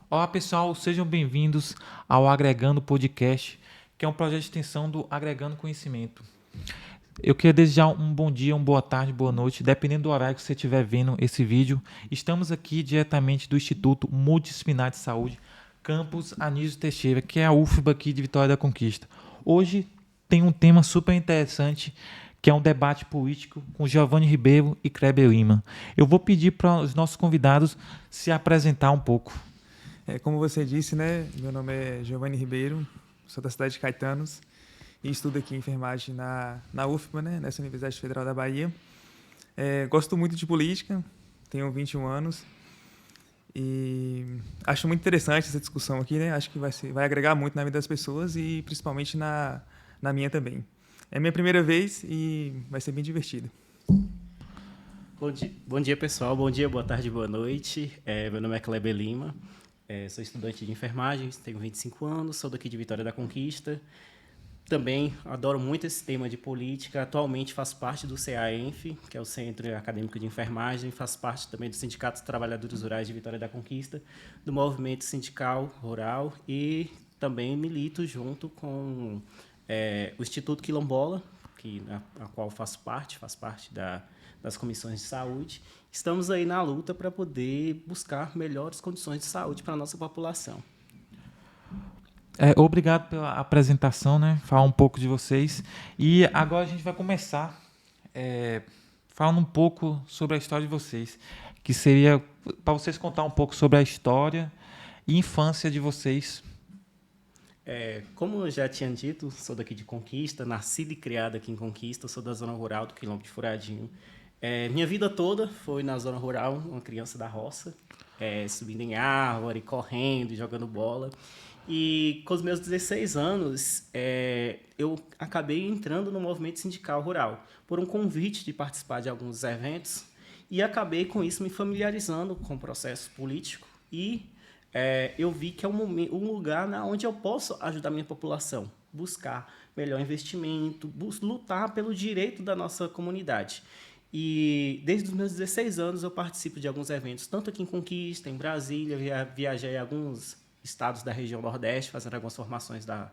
Olá pessoal, sejam bem-vindos ao Agregando Podcast, que é um projeto de extensão do Agregando Conhecimento. Eu queria desejar um bom dia, uma boa tarde, boa noite, dependendo do horário que você estiver vendo esse vídeo. Estamos aqui diretamente do Instituto Multidisciplinar de Saúde, Campus Anísio Teixeira, que é a UFBA aqui de Vitória da Conquista. Hoje tem um tema super interessante, que é um debate político com Giovanni Ribeiro e Kleber Lima. Eu vou pedir para os nossos convidados se apresentar um pouco. Como você disse, né? Meu nome é Giovanni Ribeiro, sou da cidade de Caetanos e estudo aqui enfermagem na UFBA, né? Nessa Universidade Federal da Bahia. Gosto muito de política, tenho 21 anos e acho muito interessante essa discussão aqui, né? Acho que vai agregar muito na vida das pessoas e principalmente na minha também. É minha primeira vez e vai ser bem divertido. Bom dia, pessoal. Bom dia, boa tarde, boa noite. Meu nome é Kleber Lima. Sou estudante de enfermagem, tenho 25 anos, sou daqui de Vitória da Conquista. Também adoro muito esse tema de política. Atualmente faço parte do CAENF, que é o Centro Acadêmico de Enfermagem. Faço parte também do Sindicato dos Trabalhadores Rurais de Vitória da Conquista, do Movimento Sindical Rural e também milito junto com o Instituto Quilombola, a qual faço parte das comissões de saúde. Estamos aí na luta para poder buscar melhores condições de saúde para a nossa população. Obrigado pela apresentação, né? Falar um pouco de vocês. E agora a gente vai começar falando um pouco sobre a história de vocês, que seria para vocês contar um pouco sobre a história e infância de vocês. Como eu já tinha dito, sou daqui de Conquista, nascido e criado aqui em Conquista, sou da zona rural do quilômetro de Furadinho. Minha vida toda foi na zona rural, uma criança da roça, subindo em árvore, correndo, jogando bola. E com os meus 16 anos, eu acabei entrando no movimento sindical rural, por um convite de participar de alguns eventos, e acabei com isso me familiarizando com o processo político e eu vi que é um lugar onde eu posso ajudar a minha população, buscar melhor investimento, lutar pelo direito da nossa comunidade. E desde os meus 16 anos eu participo de alguns eventos, tanto aqui em Conquista, em Brasília, viajei a alguns estados da região Nordeste, fazendo algumas formações da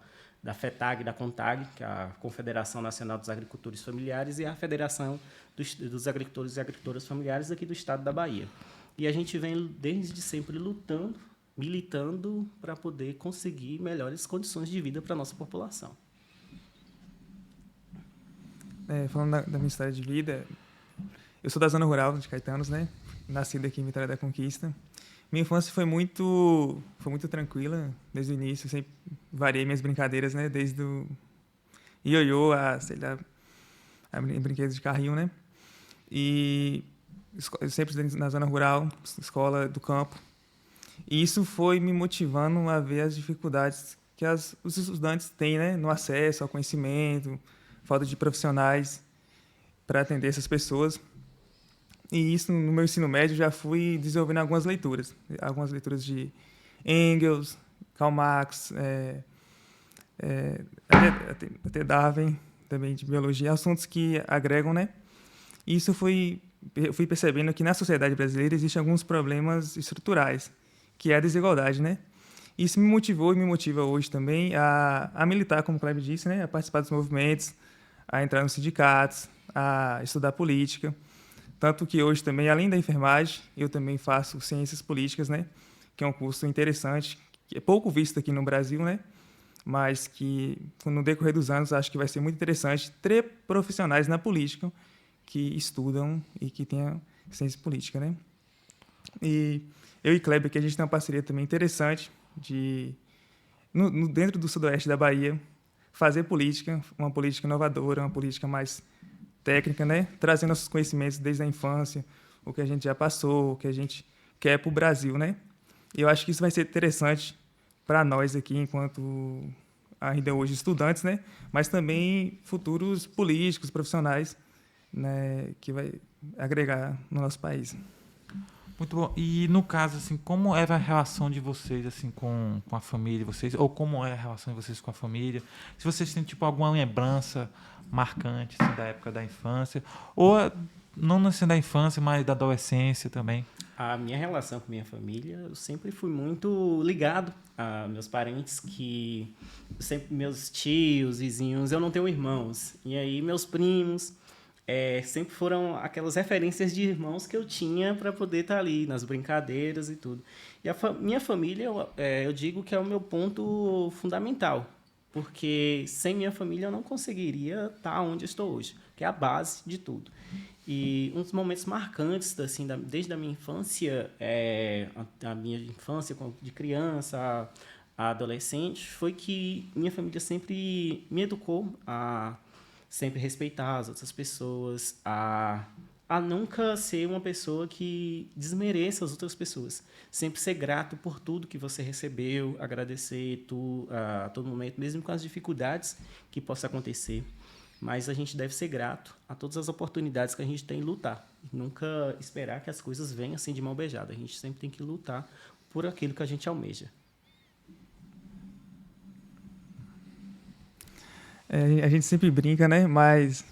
FETAG e da CONTAG, que é a Confederação Nacional dos Agricultores Familiares, e a Federação dos Agricultores e Agricultoras Familiares aqui do estado da Bahia. E a gente vem desde sempre lutando, militando para poder conseguir melhores condições de vida para a nossa população. Falando da minha história de vida, eu sou da zona rural de Caetanos, né? Nascido aqui em Vitória da Conquista. Minha infância foi muito tranquila desde o início. Eu sempre variei minhas brincadeiras, né? Desde o ioiô a brinquedos de carrinho, né? E sempre na zona rural, escola do campo. E isso foi me motivando a ver as dificuldades que os estudantes têm, né? No acesso ao conhecimento, falta de profissionais para atender essas pessoas. E isso, no meu ensino médio, já fui desenvolvendo algumas leituras de Engels, Karl Marx, até Darwin, também de biologia, assuntos que agregam, né? E isso eu fui percebendo que na sociedade brasileira existem alguns problemas estruturais, que é a desigualdade, né? Isso me motivou e me motiva hoje também a militar, como o Kleber disse, né? A participar dos movimentos, a entrar nos sindicatos, a estudar política. Tanto que hoje também, além da enfermagem, eu também faço ciências políticas, né? Que é um curso interessante, que é pouco visto aqui no Brasil, né? Mas que, no decorrer dos anos, acho que vai ser muito interessante ter profissionais na política que estudam e que tenham ciência política, né? E eu e Kleber, que a gente tem uma parceria também interessante dentro do sudoeste da Bahia, fazer política, uma política inovadora, uma política mais técnica, né? Trazendo nossos conhecimentos desde a infância, o que a gente já passou, o que a gente quer para o Brasil, né? E eu acho que isso vai ser interessante para nós aqui, enquanto ainda hoje estudantes, né? Mas também futuros políticos, profissionais, né? Que vai agregar no nosso país. Muito bom. E no caso, assim, como era a relação de vocês assim com a família de vocês? Ou como é a relação de vocês com a família? Se vocês têm tipo alguma lembrança marcante assim, da época da infância, ou não necessariamente da infância, mas da adolescência também. A minha relação com minha família, eu sempre fui muito ligado a meus parentes, meus tios, vizinhos, eu não tenho irmãos. E aí meus primos sempre foram aquelas referências de irmãos que eu tinha para poder estar ali nas brincadeiras e tudo. E minha família, eu digo que é o meu ponto fundamental, porque sem minha família eu não conseguiria estar onde estou hoje, que é a base de tudo. E um dos momentos marcantes, assim, desde a minha infância, a minha infância de criança a adolescente, foi que minha família sempre me educou a sempre respeitar as outras pessoas, a nunca ser uma pessoa que desmereça as outras pessoas. Sempre ser grato por tudo que você recebeu, agradecer a todo momento, mesmo com as dificuldades que possa acontecer. Mas a gente deve ser grato a todas as oportunidades que a gente tem em lutar. Nunca esperar que as coisas venham assim de mão beijada. A gente sempre tem que lutar por aquilo que a gente almeja. A gente sempre brinca, né? Mas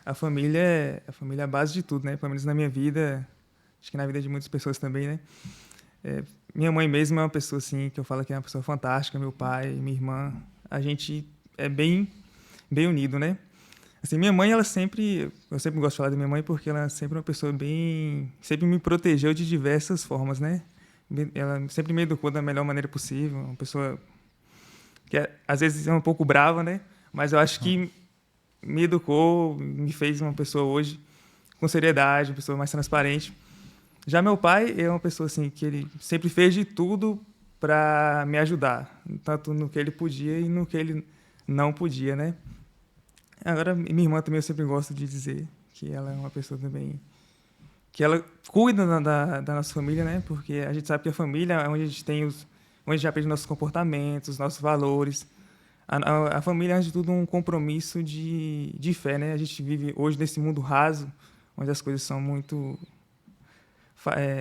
a família é a base de tudo, né? Pelo menos na minha vida, acho que na vida de muitas pessoas também, né? Minha mãe mesmo é uma pessoa assim que eu falo que é uma pessoa fantástica. Meu pai, minha irmã, a gente é bem unido, né? Assim, minha mãe, eu sempre gosto de falar da minha mãe porque ela é sempre uma pessoa sempre me protegeu de diversas formas, né? Ela sempre me educou da melhor maneira possível, uma pessoa que às vezes é um pouco brava, né? Mas eu acho que me educou, me fez uma pessoa hoje com seriedade, uma pessoa mais transparente. Já meu pai é uma pessoa assim que ele sempre fez de tudo para me ajudar, tanto no que ele podia e no que ele não podia, né? Agora, minha irmã também eu sempre gosto de dizer que ela é uma pessoa também que ela cuida da nossa família, né? Porque a gente sabe que a família é onde a gente onde a gente aprende nossos comportamentos, nossos valores. A família é, antes de tudo, um compromisso de fé, né? A gente vive hoje nesse mundo raso, onde as coisas são muito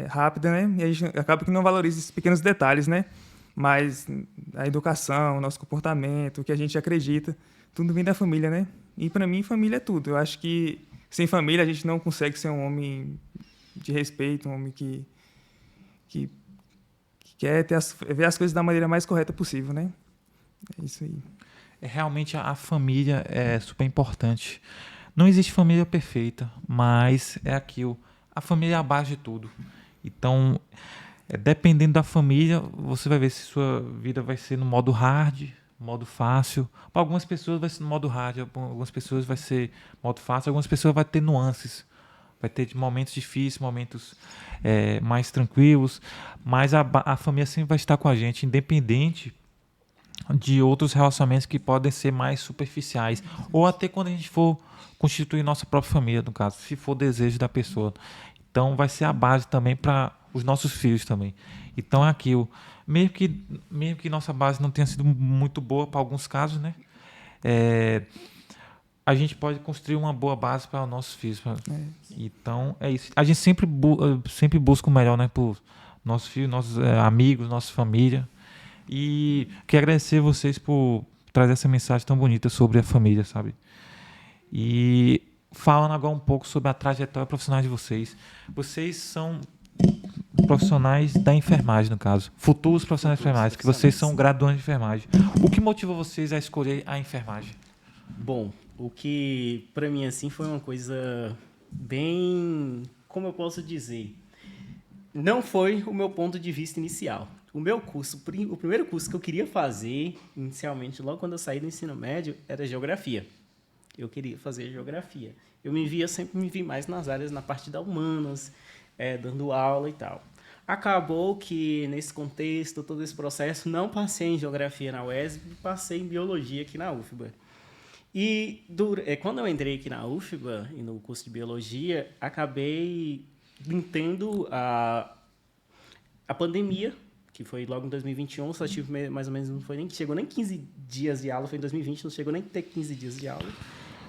rápidas, né? E a gente acaba que não valoriza esses pequenos detalhes, né? Mas a educação, o nosso comportamento, o que a gente acredita, tudo vem da família, né? E para mim, família é tudo. Eu acho que sem família a gente não consegue ser um homem de respeito, um homem que quer ver as coisas da maneira mais correta possível, né? É isso aí. Realmente a família é super importante. Não existe família perfeita, mas é aquilo. A família é a base de tudo. Então, dependendo da família, você vai ver se sua vida vai ser no modo hard, modo fácil. Para algumas pessoas vai ser no modo hard, para algumas pessoas vai ser modo fácil, algumas pessoas vai ter nuances. Vai ter momentos difíceis, momentos mais tranquilos, mas a família sempre vai estar com a gente, independente de outros relacionamentos que podem ser mais superficiais, ou até quando a gente for constituir nossa própria família, no caso, se for desejo da pessoa. Então vai ser a base também para os nossos filhos também. Então é aquilo, mesmo que nossa base não tenha sido muito boa para alguns casos, né? A gente pode construir uma boa base para os nossos filhos. Então é isso. A gente sempre busca o melhor, né, para os nossos filhos, nossos amigos, nossa família. E quero agradecer vocês por trazer essa mensagem tão bonita sobre a família, sabe? E falando agora um pouco sobre a trajetória profissional de vocês. Vocês são profissionais da enfermagem, no caso. Futuros profissionais de enfermagem, que vocês são graduantes de enfermagem. O que motivou vocês a escolher a enfermagem? Bom, o que para mim assim foi uma coisa bem, como eu posso dizer, não foi o meu ponto de vista inicial. O meu curso, o primeiro curso que eu queria fazer, inicialmente, logo quando eu saí do ensino médio, era geografia. Eu queria fazer geografia. Sempre me vi mais nas áreas, na parte da humanas, dando aula e tal. Acabou que, nesse contexto, todo esse processo, não passei em geografia na UESB, passei em biologia aqui na UFBA. E quando eu entrei aqui na UFBA, e no curso de biologia, acabei tendo a pandemia, que foi logo em 2021, só tive mais ou menos, chegou nem 15 dias de aula, foi em 2020, não chegou nem a ter 15 dias de aula.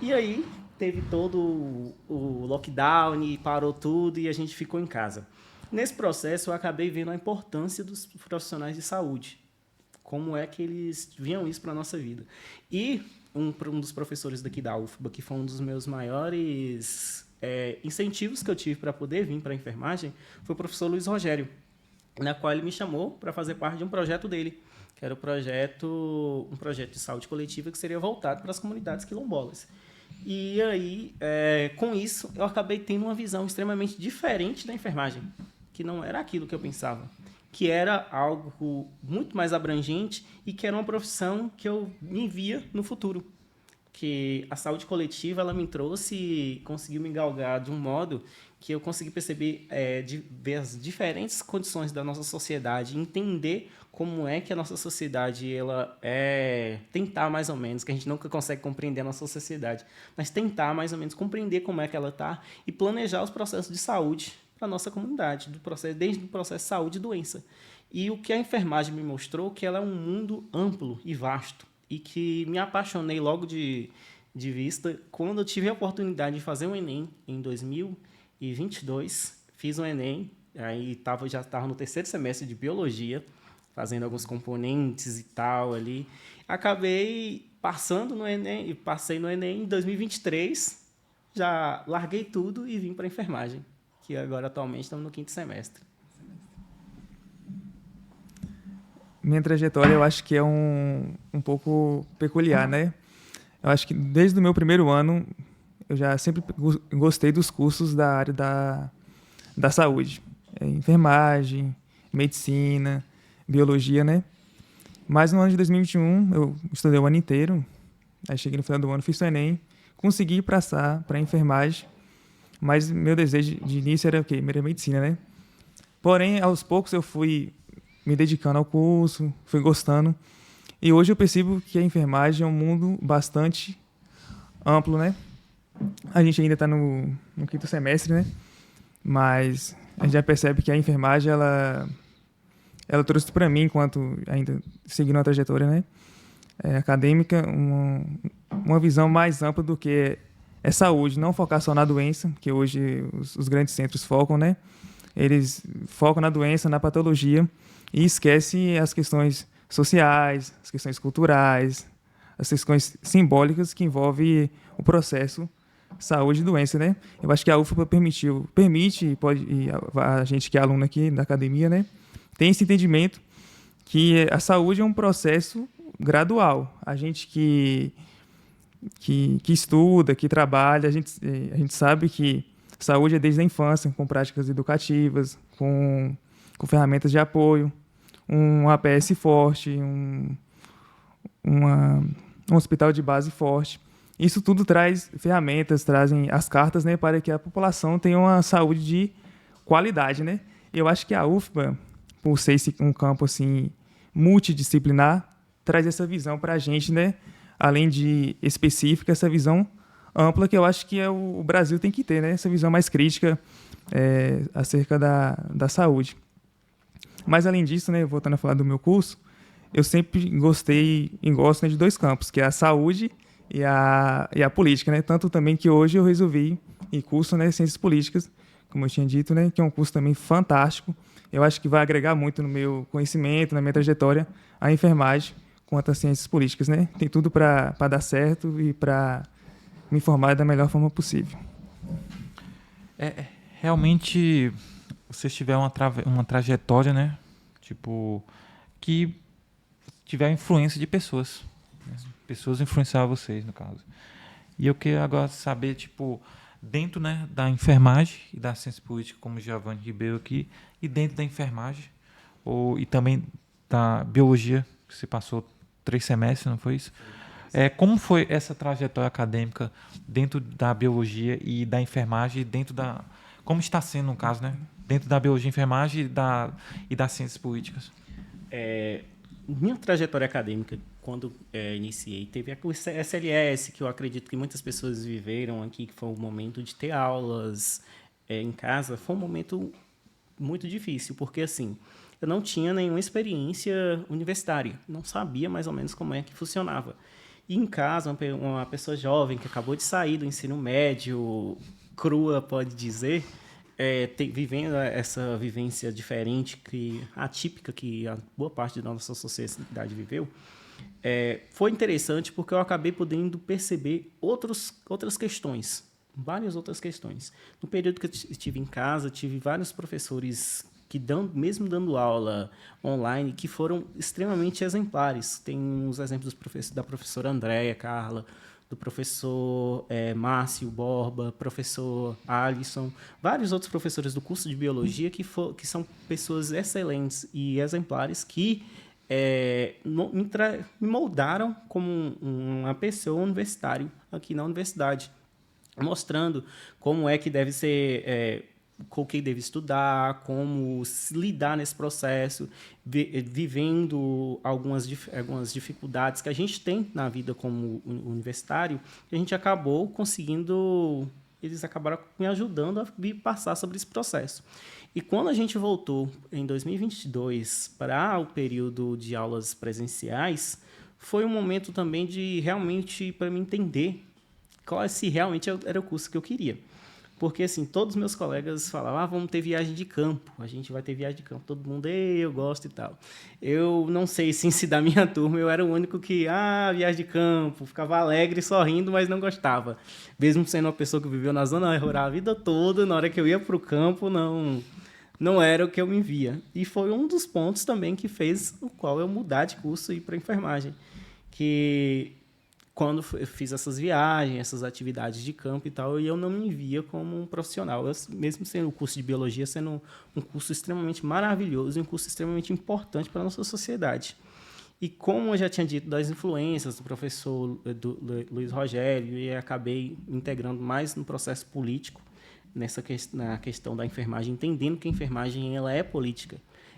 E aí teve todo o lockdown, e parou tudo e a gente ficou em casa. Nesse processo eu acabei vendo a importância dos profissionais de saúde, como é que eles viam isso para a nossa vida. E um dos professores daqui da UFBA, que foi um dos meus maiores incentivos que eu tive para poder vir para a enfermagem foi o professor Luiz Rogério, na qual ele me chamou para fazer parte de um projeto dele, que era um projeto de saúde coletiva que seria voltado para as comunidades quilombolas. E aí, com isso, eu acabei tendo uma visão extremamente diferente da enfermagem, que não era aquilo que eu pensava, que era algo muito mais abrangente e que era uma profissão que eu me via no futuro. Que a saúde coletiva ela me trouxe e conseguiu me galgar de um modo que eu consegui perceber ver as diferentes condições da nossa sociedade, entender como é que a nossa sociedade ela tentar mais ou menos, que a gente nunca consegue compreender a nossa sociedade, mas tentar mais ou menos compreender como é que ela está e planejar os processos de saúde para a nossa comunidade, desde o processo de saúde e doença. E o que a enfermagem me mostrou que ela é um mundo amplo e vasto, e que me apaixonei logo de vista quando eu tive a oportunidade de fazer um Enem em 2022. Fiz um Enem, aí já estava no terceiro semestre de Biologia, fazendo alguns componentes e tal ali. Acabei passando no Enem, passei no Enem em 2023, já larguei tudo e vim para a enfermagem, que agora atualmente estamos no 5º semestre. Minha trajetória eu acho que é um pouco peculiar, né? Eu acho que desde o meu primeiro ano eu já sempre gostei dos cursos da área da saúde. Enfermagem, medicina, biologia, né? Mas no ano de 2021 eu estudei o ano inteiro, aí cheguei no final do ano, fiz o Enem, consegui passar para enfermagem, mas meu desejo de início era o quê? Era medicina, né? Porém, aos poucos eu fui me dedicando ao curso, fui gostando. E hoje eu percebo que a enfermagem é um mundo bastante amplo, né? A gente ainda está no 5º semestre, né? Mas a gente já percebe que a enfermagem, ela trouxe para mim, enquanto ainda seguindo a trajetória, né? Acadêmica, uma visão mais ampla do que é saúde, não focar só na doença, que hoje os grandes centros focam, né? Eles focam na doença, na patologia, e esquece as questões sociais, as questões culturais, as questões simbólicas que envolvem o processo saúde e doença, né? Eu acho que a UFBA e a gente que é aluno aqui da academia, né, tem esse entendimento que a saúde é um processo gradual. A gente que estuda, que trabalha, a gente sabe que saúde é desde a infância, com práticas educativas, com ferramentas de apoio, um APS forte, um hospital de base forte. Isso tudo traz ferramentas, trazem as cartas, né, para que a população tenha uma saúde de qualidade, né? Eu acho que a UFBA, por ser um campo assim multidisciplinar, traz essa visão para a gente, né? Além de específica, essa visão ampla que eu acho que o Brasil tem que ter, né? Essa visão mais crítica acerca da saúde. Mas, além disso, né, voltando a falar do meu curso, eu sempre gostei e gosto, né, de 2 campos, que é a saúde e a política, né? Tanto também que hoje eu resolvi ir curso, né, Ciências Políticas, como eu tinha dito, né, que é um curso também fantástico. Eu acho que vai agregar muito no meu conhecimento, na minha trajetória, a enfermagem quanto às ciências políticas, né? Tem tudo para dar certo e para me informar da melhor forma possível. Realmente, vocês tiveram uma trajetória, né? Tipo, que tiver influência de pessoas. Né? Pessoas influenciaram vocês, no caso. E eu queria agora saber, tipo, dentro, né, da enfermagem e da ciência política, como Giovanni Ribeiro aqui, e dentro da enfermagem, e também da biologia, que você passou 3 semestres, não foi isso? Como foi essa trajetória acadêmica dentro da biologia e da enfermagem, como está sendo, no caso, né? Dentro da biologia e enfermagem e das ciências políticas? Minha trajetória acadêmica, quando iniciei, teve o SLS, que eu acredito que muitas pessoas viveram aqui, que foi um momento de ter aulas em casa. Foi um momento muito difícil, porque assim, eu não tinha nenhuma experiência universitária, não sabia mais ou menos como é que funcionava. E em casa, uma pessoa jovem que acabou de sair do ensino médio, crua, pode dizer, vivendo essa vivência diferente, atípica, que a boa parte da nossa sociedade viveu, foi interessante porque eu acabei podendo perceber outras questões várias outras questões. No período que eu estive em casa, tive vários professores que mesmo dando aula online, que foram extremamente exemplares. Tem uns exemplos da professora Andréia Carla, do professor Márcio Borba, professor Alisson, vários outros professores do curso de Biologia que são pessoas excelentes e exemplares que me moldaram como uma pessoa universitária aqui na universidade, mostrando como é que deve ser, com o que deve estudar, como se lidar nesse processo, vivendo algumas dificuldades que a gente tem na vida como universitário, e a gente acabou conseguindo, eles acabaram me ajudando a passar sobre esse processo. E quando a gente voltou em 2022 para o período de aulas presenciais, foi um momento também de realmente para me entender se realmente era o curso que eu queria. Porque, assim, todos os meus colegas falavam, vamos ter viagem de campo, a gente vai ter viagem de campo, todo mundo, eu gosto e tal. Eu não sei se da minha turma eu era o único que, viagem de campo, ficava alegre, sorrindo, mas não gostava. Mesmo sendo uma pessoa que viveu na zona rural a vida toda, na hora que eu ia para o campo, não era o que eu me via. E foi um dos pontos também que fez o qual eu mudar de curso e ir para enfermagem. Que quando eu fiz essas viagens, essas atividades de campo e tal, eu não me via como um profissional. Mesmo sendo o curso de biologia, sendo um curso extremamente maravilhoso e um curso extremamente importante para a nossa sociedade. E como eu já tinha dito das influências do professor Luiz Rogério, e acabei me integrando mais no processo político, na questão da enfermagem, entendendo que a enfermagem ela é política.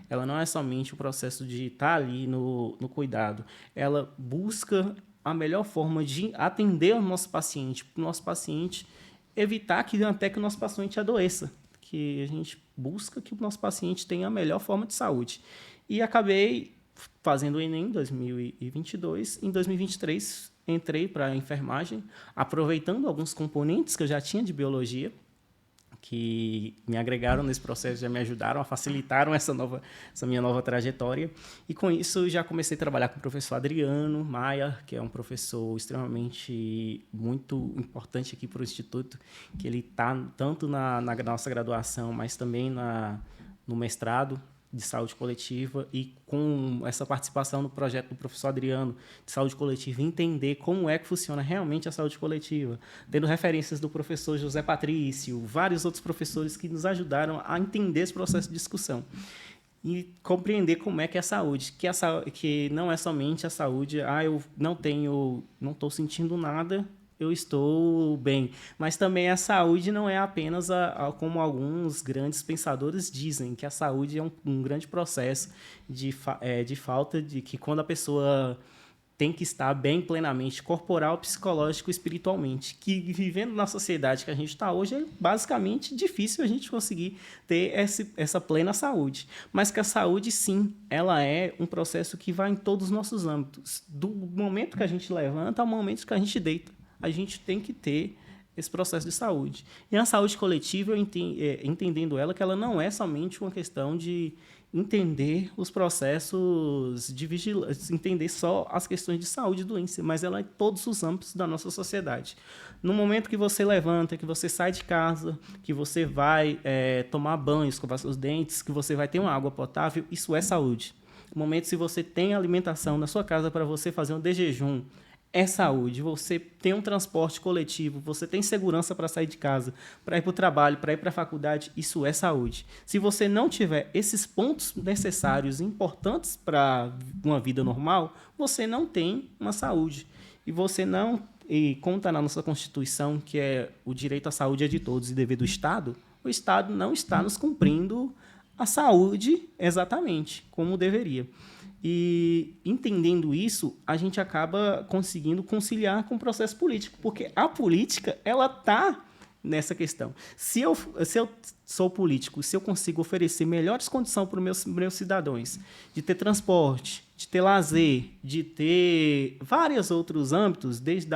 Ela não é somente o processo de estar ali no cuidado. Ela busca a melhor forma de atender o nosso paciente, para o nosso paciente evitar que o nosso paciente adoeça, que a gente busca que o nosso paciente tenha a melhor forma de saúde. E acabei fazendo o Enem em 2022. Em 2023, entrei para a enfermagem, aproveitando alguns componentes que eu já tinha de biologia, que me agregaram nesse processo, já me ajudaram, facilitaram essa minha nova trajetória. E com isso já comecei a trabalhar com o professor Adriano Maia, que é um professor extremamente muito importante aqui para o Instituto, que ele está tanto na nossa graduação, mas também no mestrado de saúde coletiva, e com essa participação no projeto do professor Adriano de saúde coletiva, entender como é que funciona realmente a saúde coletiva, tendo referências do professor José Patrício, vários outros professores que nos ajudaram a entender esse processo de discussão e compreender como é que é a saúde, que não é somente a saúde, eu não estou sentindo nada, eu estou bem. Mas também a saúde não é apenas como alguns grandes pensadores dizem, que a saúde é um grande processo de falta de que quando a pessoa tem que estar bem plenamente, corporal, psicológico e espiritualmente, que vivendo na sociedade que a gente está hoje é basicamente difícil a gente conseguir ter essa plena saúde. Mas que a saúde, sim, ela é um processo que vai em todos os nossos âmbitos. Do momento que a gente levanta ao momento que a gente deita, a gente tem que ter esse processo de saúde. E a saúde coletiva, entendendo ela, que ela não é somente uma questão de entender os processos de vigilância, entender só as questões de saúde e doença, mas ela é em todos os âmbitos da nossa sociedade. No momento que você levanta, que você sai de casa, que você vai tomar banho, escovar seus dentes, que você vai ter uma água potável, isso é saúde. No momento se você tem alimentação na sua casa para você fazer um de jejum, é saúde. Você tem um transporte coletivo, você tem segurança para sair de casa, para ir para o trabalho, para ir para a faculdade, isso é saúde. Se você não tiver esses pontos necessários, importantes para uma vida normal, você não tem uma saúde. E como está na nossa Constituição, que é o direito à saúde é de todos e dever do Estado, o Estado não está nos cumprindo a saúde exatamente como deveria. E entendendo isso, a gente acaba conseguindo conciliar com o processo político, porque a política ela está nessa questão. Se eu sou político, se eu consigo oferecer melhores condições para os meus cidadãos, de ter transporte, de ter lazer, de ter vários outros âmbitos, desde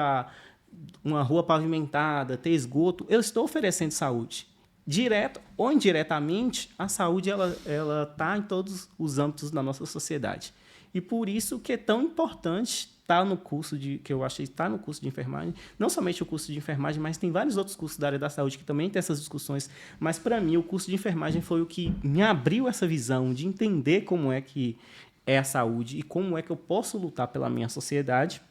uma rua pavimentada, ter esgoto, eu estou oferecendo saúde. Direto ou indiretamente, a saúde ela está em todos os âmbitos da nossa sociedade. E por isso que é tão importante estar no curso que eu achei estar no curso de enfermagem, não somente o curso de enfermagem, mas tem vários outros cursos da área da saúde que também tem essas discussões, mas para mim o curso de enfermagem foi o que me abriu essa visão de entender como é que é a saúde e como é que eu posso lutar pela minha sociedade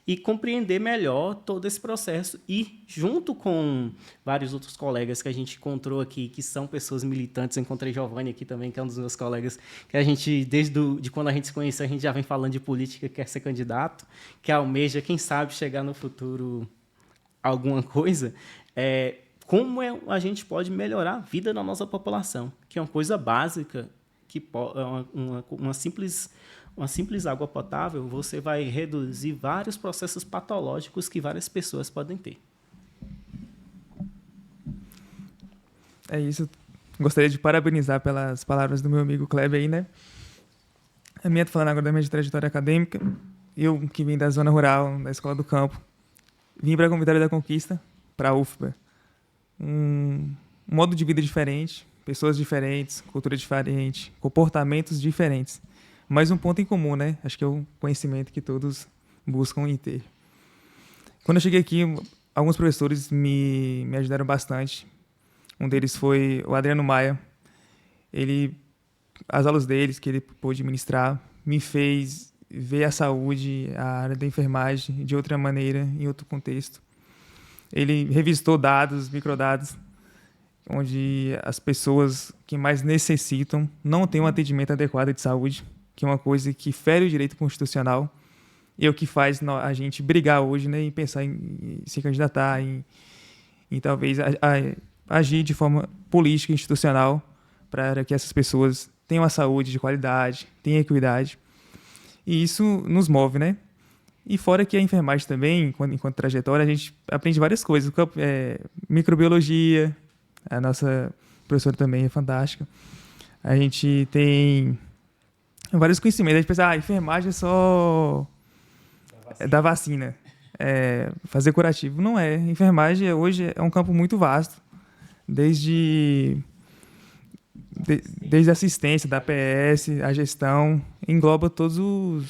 e compreender melhor todo esse processo. E, junto com vários outros colegas que a gente encontrou aqui, que são pessoas militantes, eu encontrei Giovanni aqui também, que é um dos meus colegas, que a gente, de quando a gente se conheceu, a gente já vem falando de política, quer ser candidato, que almeja, quem sabe, chegar no futuro alguma coisa. A gente pode melhorar a vida da nossa população, que é uma coisa básica, que uma simples água potável, você vai reduzir vários processos patológicos que várias pessoas podem ter. É isso. Gostaria de parabenizar pelas palavras do meu amigo Kleber aí, né? A minha, tô falando agora da minha trajetória acadêmica. Eu, que vim da zona rural, da Escola do Campo, vim para a Vitória da Conquista, para a UFBA. Um modo de vida diferente, pessoas diferentes, cultura diferente, comportamentos diferentes. Mas um ponto em comum, né? Acho que é o conhecimento que todos buscam em ter. Quando eu cheguei aqui, alguns professores me ajudaram bastante. Um deles foi o Adriano Maia. As aulas deles, que ele pôde ministrar, me fez ver a saúde, a área da enfermagem de outra maneira, em outro contexto. Ele revisitou dados, microdados, onde as pessoas que mais necessitam não têm um atendimento adequado de saúde, que é uma coisa que fere o direito constitucional e é o que faz a gente brigar hoje, né, em pensar em se candidatar, em talvez agir de forma política e institucional para que essas pessoas tenham a saúde de qualidade, tenham equidade. E isso nos move, né? E fora que a enfermagem também, enquanto trajetória, a gente aprende várias coisas. Microbiologia, a nossa professora também é fantástica. A gente tem vários conhecimentos. A gente pensa, enfermagem é só da vacina. Fazer curativo. Não é. Enfermagem hoje é um campo muito vasto. Desde a assistência, da APS, a gestão, engloba todo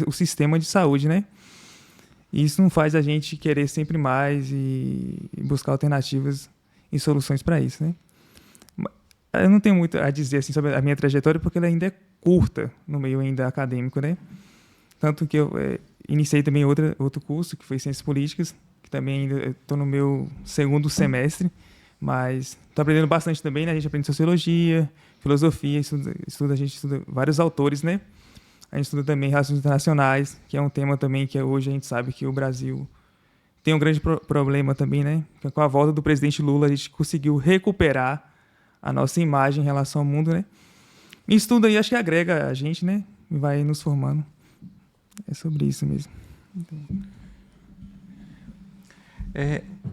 o sistema de saúde, né? E isso não faz a gente querer sempre mais e buscar alternativas e soluções para isso, né? Eu não tenho muito a dizer assim, sobre a minha trajetória, porque ela ainda é curta no meio ainda acadêmico, né? Tanto que eu iniciei também outro curso, que foi Ciências Políticas, que também ainda estou no meu segundo semestre, mas estou aprendendo bastante também, né? A gente aprende Sociologia, Filosofia, a gente estuda vários autores, né? A gente estuda também Relações Internacionais, que é um tema também que hoje a gente sabe que o Brasil tem um grande problema também, né? Que com a volta do presidente Lula, a gente conseguiu recuperar a nossa imagem em relação ao mundo, né? E estudo aí, acho que agrega a gente, né? E vai nos formando. É sobre isso mesmo.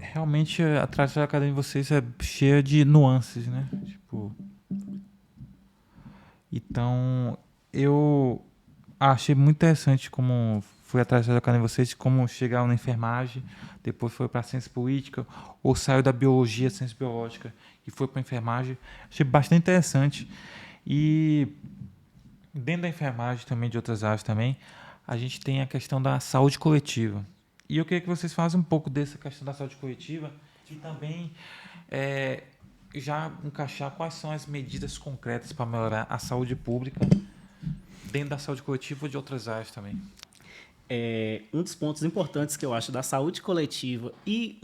Realmente a trajetória acadêmica de vocês é cheia de nuances, né? Então, eu achei muito interessante como foi a trajetória acadêmica de vocês, como chegaram na enfermagem, depois foi para a ciência política, ou saiu da biologia, ciência biológica, e foi para a enfermagem. Achei bastante interessante. E dentro da enfermagem também, de outras áreas também, a gente tem a questão da saúde coletiva. E eu queria que vocês façam um pouco dessa questão da saúde coletiva e também já encaixar quais são as medidas concretas para melhorar a saúde pública dentro da saúde coletiva ou de outras áreas também. Um dos pontos importantes que eu acho da saúde coletiva e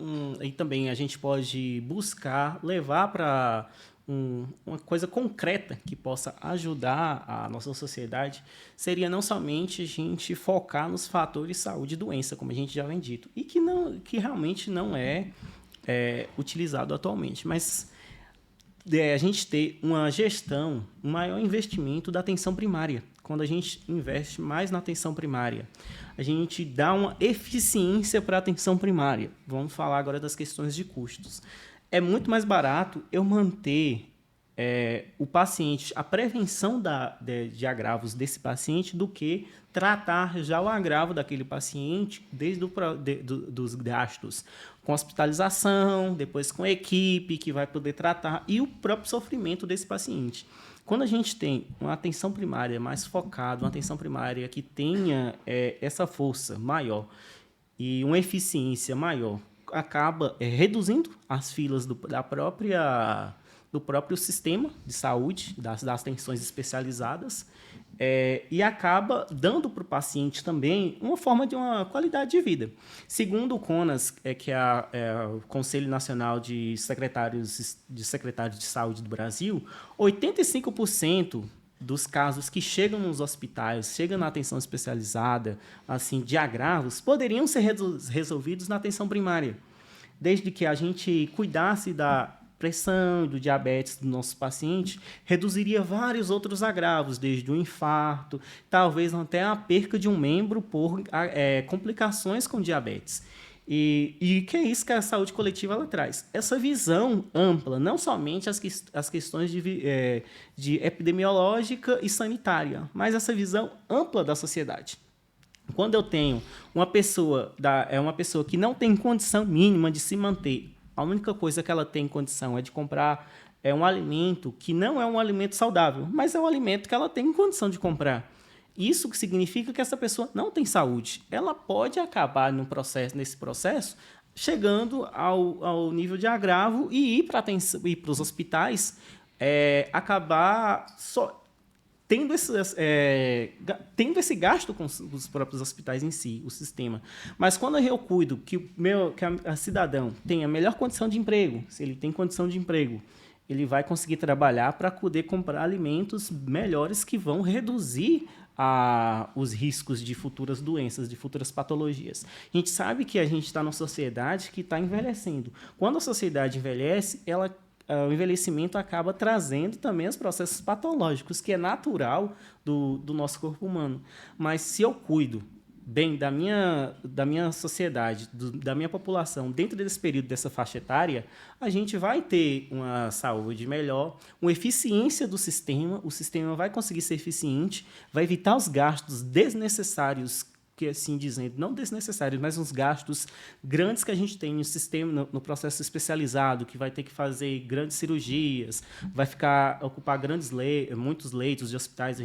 também a gente pode buscar levar para uma coisa concreta que possa ajudar a nossa sociedade seria não somente a gente focar nos fatores saúde e doença, como a gente já vem dito, e que realmente não é utilizado atualmente, mas a gente ter uma gestão, um maior investimento da atenção primária. Quando a gente investe mais na atenção primária, a gente dá uma eficiência para a atenção primária. Vamos falar agora das questões de custos. É muito mais barato eu manter o paciente, a prevenção de agravos desse paciente do que tratar já o agravo daquele paciente desde dos gastos com hospitalização, depois com a equipe que vai poder tratar e o próprio sofrimento desse paciente. Quando a gente tem uma atenção primária mais focada, uma atenção primária que tenha essa força maior e uma eficiência maior, acaba reduzindo as filas do próprio sistema de saúde, das atenções especializadas, e acaba dando para o paciente também uma forma de uma qualidade de vida. Segundo o CONAS, que é o Conselho Nacional de Secretários de Saúde do Brasil, 85% dos casos que chegam nos hospitais, chegam na atenção especializada, assim, de agravos, poderiam ser resolvidos na atenção primária, desde que a gente cuidasse da pressão, do diabetes do nosso paciente, reduziria vários outros agravos, desde o infarto, talvez até a perca de um membro por complicações com diabetes. E que é isso que a saúde coletiva ela traz? Essa visão ampla, não somente as questões de epidemiológica e sanitária, mas essa visão ampla da sociedade. Quando eu tenho uma pessoa que não tem condição mínima de se manter, a única coisa que ela tem condição é de comprar um alimento que não é um alimento saudável, mas é um alimento que ela tem condição de comprar. Isso que significa que essa pessoa não tem saúde. Ela pode acabar nesse processo, chegando ao nível de agravo e ir para os hospitais, acabar tendo esse gasto com os próprios hospitais em si, o sistema. Mas quando eu cuido que a cidadão tenha melhor condição de emprego, se ele tem condição de emprego, ele vai conseguir trabalhar para poder comprar alimentos melhores que vão reduzir os riscos de futuras doenças, de futuras patologias. A gente sabe que a gente está numa sociedade que está envelhecendo. Quando a sociedade envelhece, o envelhecimento acaba trazendo também os processos patológicos, que é natural do nosso corpo humano. Mas se eu cuido bem da minha sociedade, da minha população, dentro desse período, dessa faixa etária, a gente vai ter uma saúde melhor, uma eficiência do sistema, o sistema vai conseguir ser eficiente, vai evitar os gastos desnecessários, que assim dizendo, não desnecessários, mas uns gastos grandes que a gente tem no sistema, no processo especializado, que vai ter que fazer grandes cirurgias, vai ocupar muitos leitos de hospitais.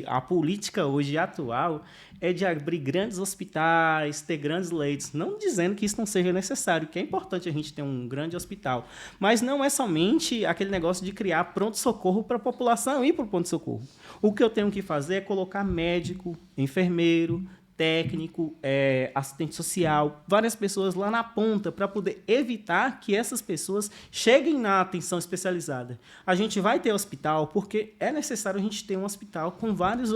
A política hoje atual é de abrir grandes hospitais, ter grandes leitos, não dizendo que isso não seja necessário, que é importante a gente ter um grande hospital, mas não é somente aquele negócio de criar pronto-socorro para a população ir para o pronto-socorro. O que eu tenho que fazer é colocar médico, enfermeiro, técnico, assistente social, várias pessoas lá na ponta para poder evitar que essas pessoas cheguem na atenção especializada. A gente vai ter hospital porque é necessário a gente ter um hospital com vários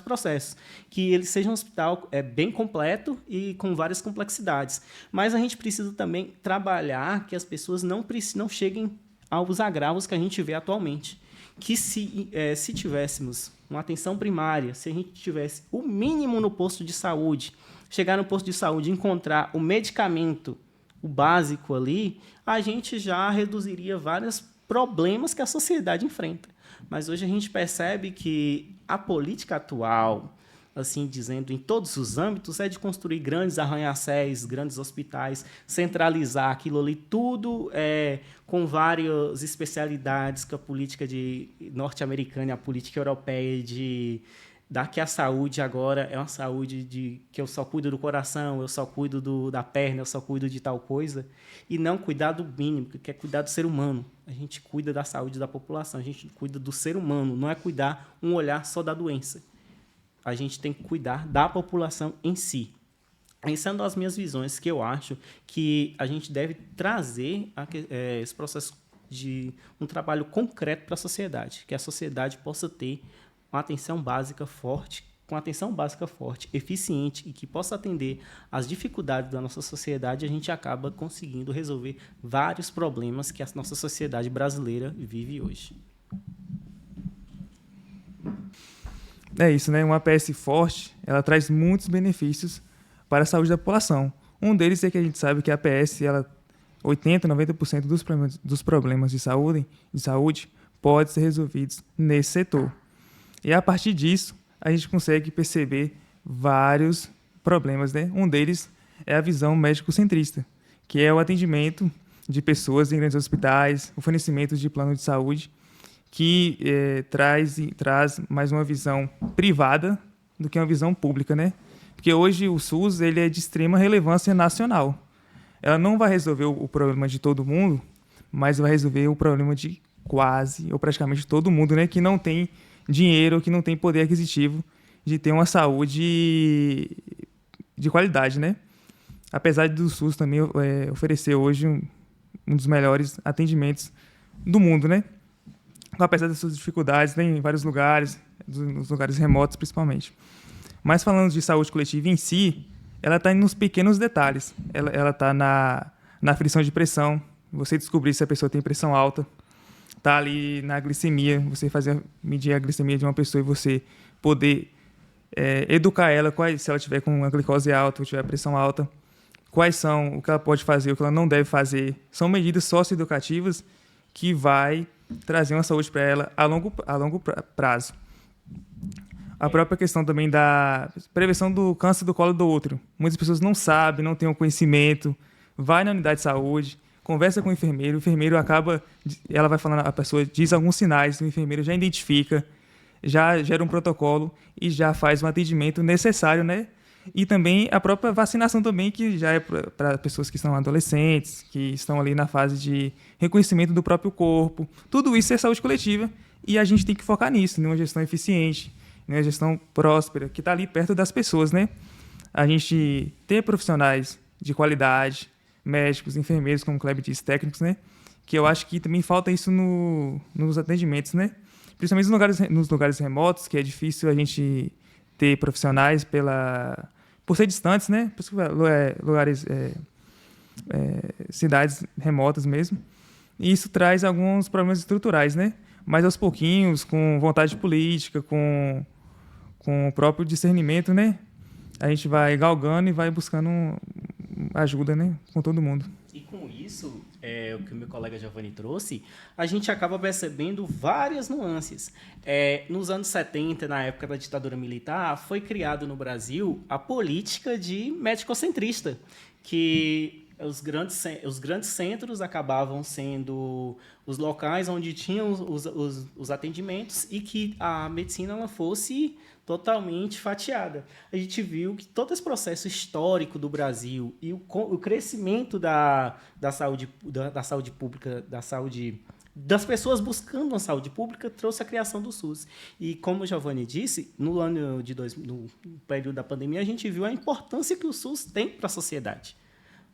processos, que ele seja um hospital bem completo e com várias complexidades. Mas a gente precisa também trabalhar que as pessoas não cheguem aos agravos que a gente vê atualmente. Que se tivéssemos uma atenção primária, se a gente tivesse o mínimo no posto de saúde, chegar no posto de saúde e encontrar o medicamento, o básico ali, a gente já reduziria vários problemas que a sociedade enfrenta. Mas hoje a gente percebe que a política atual, assim dizendo, em todos os âmbitos, é de construir grandes arranha-céus, grandes hospitais, centralizar aquilo ali, tudo com várias especialidades, que a política norte-americana, a política europeia que a saúde agora é uma saúde que eu só cuido do coração, eu só cuido da perna, eu só cuido de tal coisa, e não cuidar do mínimo, que é cuidar do ser humano. A gente cuida da saúde da população, a gente cuida do ser humano, não é cuidar um olhar só da doença. A gente tem que cuidar da população em si. Essa é uma das minhas visões, que eu acho que a gente deve trazer esse processo de um trabalho concreto para a sociedade, que a sociedade possa ter uma atenção básica forte, eficiente e que possa atender às dificuldades da nossa sociedade. A gente acaba conseguindo resolver vários problemas que a nossa sociedade brasileira vive hoje. É isso, né? Uma APS forte, ela traz muitos benefícios para a saúde da população. Um deles é que a gente sabe que a APS, 80, 90% dos problemas de saúde podem ser resolvidos nesse setor. E a partir disso, a gente consegue perceber vários problemas, né? Um deles é a visão médico-centrista, que é o atendimento de pessoas em grandes hospitais, o fornecimento de plano de saúde, que traz mais uma visão privada do que uma visão pública, né? Porque hoje o SUS ele é de extrema relevância nacional. Ela não vai resolver o problema de todo mundo, mas vai resolver o problema de quase ou praticamente todo mundo, né? Que não tem dinheiro, que não tem poder aquisitivo de ter uma saúde de qualidade, né? Apesar do SUS também oferecer hoje um dos melhores atendimentos do mundo, né? Apesar das suas dificuldades, né, em vários lugares, nos lugares remotos principalmente. Mas falando de saúde coletiva em si, ela está nos pequenos detalhes. Ela está na aferição de pressão, você descobrir se a pessoa tem pressão alta, está ali na glicemia, você medir a glicemia de uma pessoa e você poder educar ela, se ela tiver com a glicose alta ou tiver pressão alta, quais são o que ela pode fazer, o que ela não deve fazer. São medidas socioeducativas que vai trazer uma saúde para ela a longo prazo. A própria questão também da prevenção do câncer do colo do útero. Muitas pessoas não sabem, não têm o conhecimento, vai na unidade de saúde, conversa com o enfermeiro ela vai falando, a pessoa diz alguns sinais, o enfermeiro já identifica, já gera um protocolo e já faz um atendimento necessário, né? E também a própria vacinação também, que já é para pessoas que são adolescentes, que estão ali na fase de reconhecimento do próprio corpo. Tudo isso é saúde coletiva e a gente tem que focar nisso, numa gestão eficiente, numa gestão próspera, que está ali perto das pessoas, né? A gente ter profissionais de qualidade, médicos, enfermeiros, como o Kleber disse, técnicos, né? Que eu acho que também falta isso nos atendimentos, né? Principalmente nos lugares remotos, que é difícil a gente ter profissionais por ser distantes, né? Lugares, cidades remotas mesmo. E isso traz alguns problemas estruturais, né? Mas aos pouquinhos, com vontade política, com o próprio discernimento, né? A gente vai galgando e vai buscando ajuda, né? Com todo mundo. E com isso, o que o meu colega Giovanni trouxe, a gente acaba percebendo várias nuances. Nos anos 70, na época da ditadura militar, foi criado no Brasil a política de médico-centrista, que os grandes centros acabavam sendo os locais onde tinham os atendimentos e que a medicina ela fosse totalmente fatiada. A gente viu que todo esse processo histórico do Brasil e o crescimento da saúde pública, das pessoas buscando uma saúde pública, trouxe a criação do SUS. E como o Giovanni disse, no período da pandemia, a gente viu a importância que o SUS tem para a sociedade.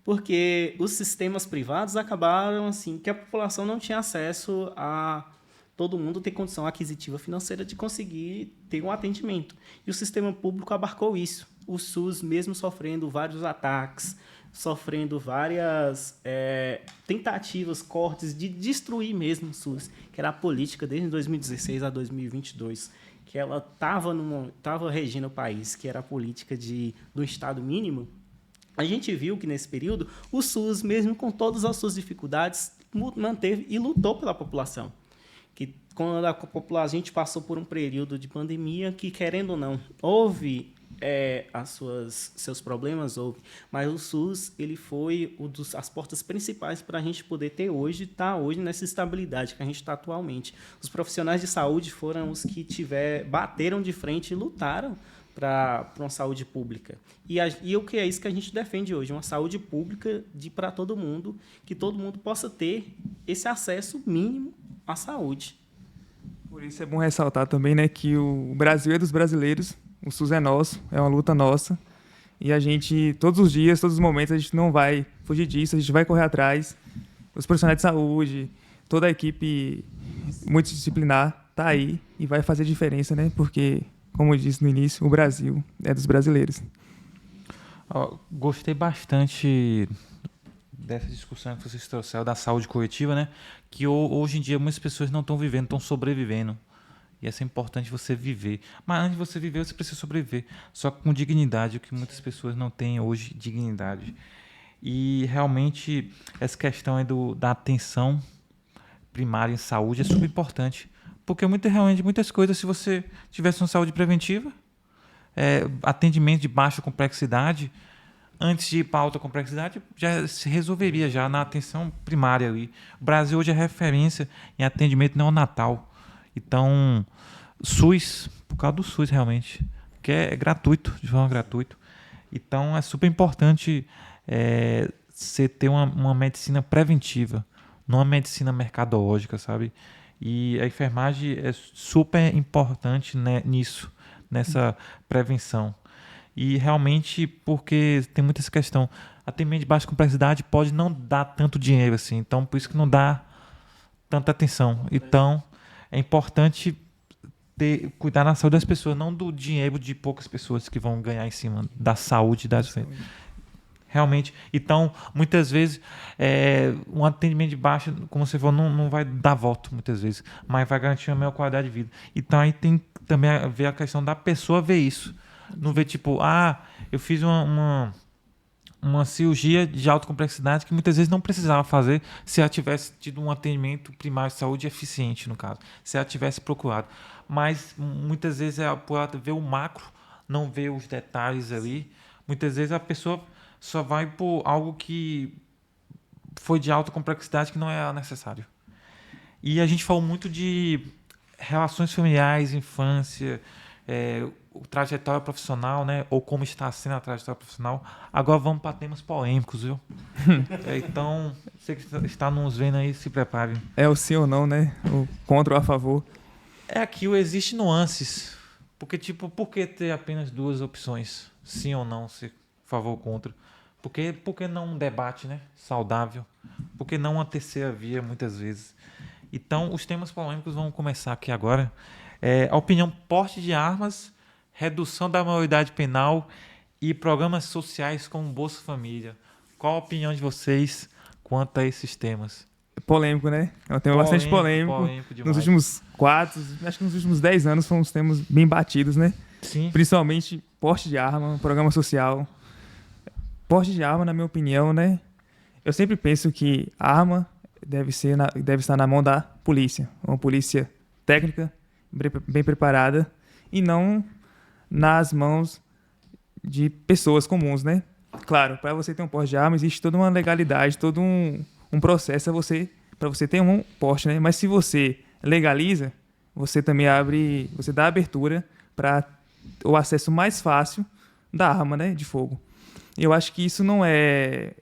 Porque os sistemas privados acabaram assim, que a população não tinha acesso a todo mundo ter condição aquisitiva financeira de conseguir ter um atendimento. E o sistema público abarcou isso. O SUS, mesmo sofrendo vários ataques, sofrendo várias tentativas, cortes de destruir mesmo o SUS, que era a política desde 2016 a 2022, que ela estava regindo o país, que era a política do Estado mínimo. A gente viu que, nesse período, o SUS, mesmo com todas as suas dificuldades, manteve e lutou pela população. Que quando a gente passou por um período de pandemia que, querendo ou não, houve seus problemas, mas o SUS ele foi as portas principais para a gente poder ter estar hoje nessa estabilidade que a gente está atualmente. Os profissionais de saúde foram os que bateram de frente e lutaram para uma saúde pública. E o que é isso que a gente defende hoje? Uma saúde pública para todo mundo, que todo mundo possa ter esse acesso mínimo à saúde. Por isso é bom ressaltar também, né, que o Brasil é dos brasileiros, o SUS é nosso, é uma luta nossa, e a gente, todos os dias, todos os momentos, a gente não vai fugir disso, a gente vai correr atrás. Os profissionais de saúde, toda a equipe multidisciplinar está aí e vai fazer diferença, né, porque, como eu disse no início, o Brasil é dos brasileiros. Gostei bastante dessa discussão que vocês trouxeram da saúde coletiva, né? Que hoje em dia muitas pessoas não estão vivendo, estão sobrevivendo. E é importante você viver. Mas antes de você viver, você precisa sobreviver. Só com dignidade, o que muitas pessoas não têm hoje, dignidade. E realmente essa questão da atenção primária em saúde é super importante. Porque realmente muitas coisas, se você tivesse uma saúde preventiva, atendimento de baixa complexidade, antes de ir para alta complexidade, já se resolveria já na atenção primária ali. O Brasil hoje é referência em atendimento neonatal. Então, SUS, por causa do SUS realmente, que é gratuito, de forma gratuita. Então, é super importante você ter uma medicina preventiva, não uma medicina mercadológica, sabe? E a enfermagem é super importante, né, nisso, nessa prevenção. E realmente, porque tem muita essa questão, atendimento de baixa complexidade pode não dar tanto dinheiro assim, então por isso que não dá tanta atenção. Então, é importante cuidar da saúde das pessoas, não do dinheiro de poucas pessoas que vão ganhar em cima da saúde das realmente. Então, muitas vezes, um atendimento de baixa, como você falou, não vai dar voto, muitas vezes, mas vai garantir uma melhor qualidade de vida. Então, aí tem também a ver a questão da pessoa ver isso. Não ver, tipo, eu fiz uma cirurgia de alta complexidade que muitas vezes não precisava fazer se ela tivesse tido um atendimento primário de saúde eficiente, no caso. Se ela tivesse procurado. Mas, muitas vezes, por ela ver o macro, não ver os detalhes ali, muitas vezes a pessoa só vai por algo que foi de alta complexidade que não é necessário. E a gente falou muito de relações familiares, infância, trajetória profissional, né? Ou como está sendo a trajetória profissional. Agora vamos para temas polêmicos, viu? Então, você que está nos vendo aí, se prepare. É o sim ou não, né? O contra ou a favor. Aqui existem nuances. Porque, tipo, por que ter apenas duas opções? Sim ou não, se favor ou contra? Por que não um debate, né? Saudável? Por que não uma terceira via, muitas vezes? Então, os temas polêmicos vão começar aqui agora. A opinião porte de armas, redução da maioridade penal e programas sociais como Bolsa Família. Qual a opinião de vocês quanto a esses temas? Polêmico, né? É um tema bastante polêmico. Nos últimos 10 anos foram uns temas bem batidos, né? Sim. Principalmente porte de arma, programa social. Porte de arma, na minha opinião, né? Eu sempre penso que a arma deve estar na mão da polícia. Uma polícia técnica, bem preparada, e não nas mãos de pessoas comuns, né? Claro, para você ter um porte de arma, existe toda uma legalidade, todo um processo para você ter um porte, né? Mas se você legaliza, você também você dá abertura para o acesso mais fácil da arma, né, de fogo. Eu acho que isso não é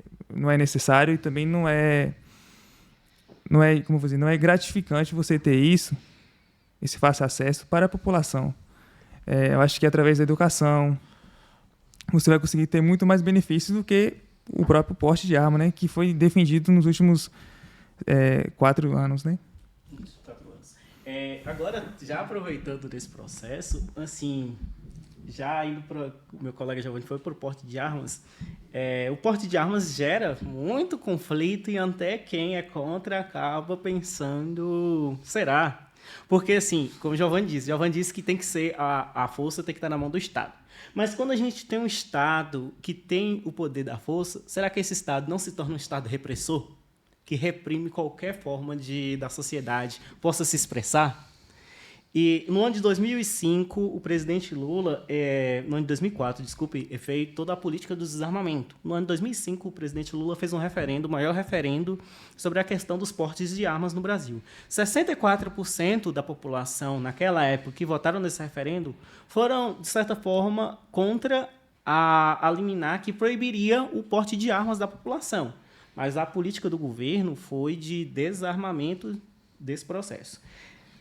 necessário e também não é gratificante você ter esse fácil acesso para a população. Eu acho que através da educação você vai conseguir ter muito mais benefícios do que o próprio porte de arma, né, que foi defendido nos últimos 4 anos, né? Agora, já aproveitando desse processo, assim, já indo para o meu colega Giovanni foi para o porte de armas. O porte de armas gera muito conflito e até quem é contra acaba pensando, será? Porque, assim, como o Giovanni disse que tem que ser, a força tem que estar na mão do Estado. Mas quando a gente tem um Estado que tem o poder da força, será que esse Estado não se torna um Estado repressor? Que reprime qualquer forma da sociedade possa se expressar? E no ano de 2005, o presidente Lula, no ano de 2004, fez toda a política do desarmamento. No ano de 2005, o presidente Lula fez um referendo, o maior referendo, sobre a questão dos portes de armas no Brasil. 64% da população, naquela época, que votaram nesse referendo, foram, de certa forma, contra a liminar que proibiria o porte de armas da população. Mas a política do governo foi de desarmamento desse processo.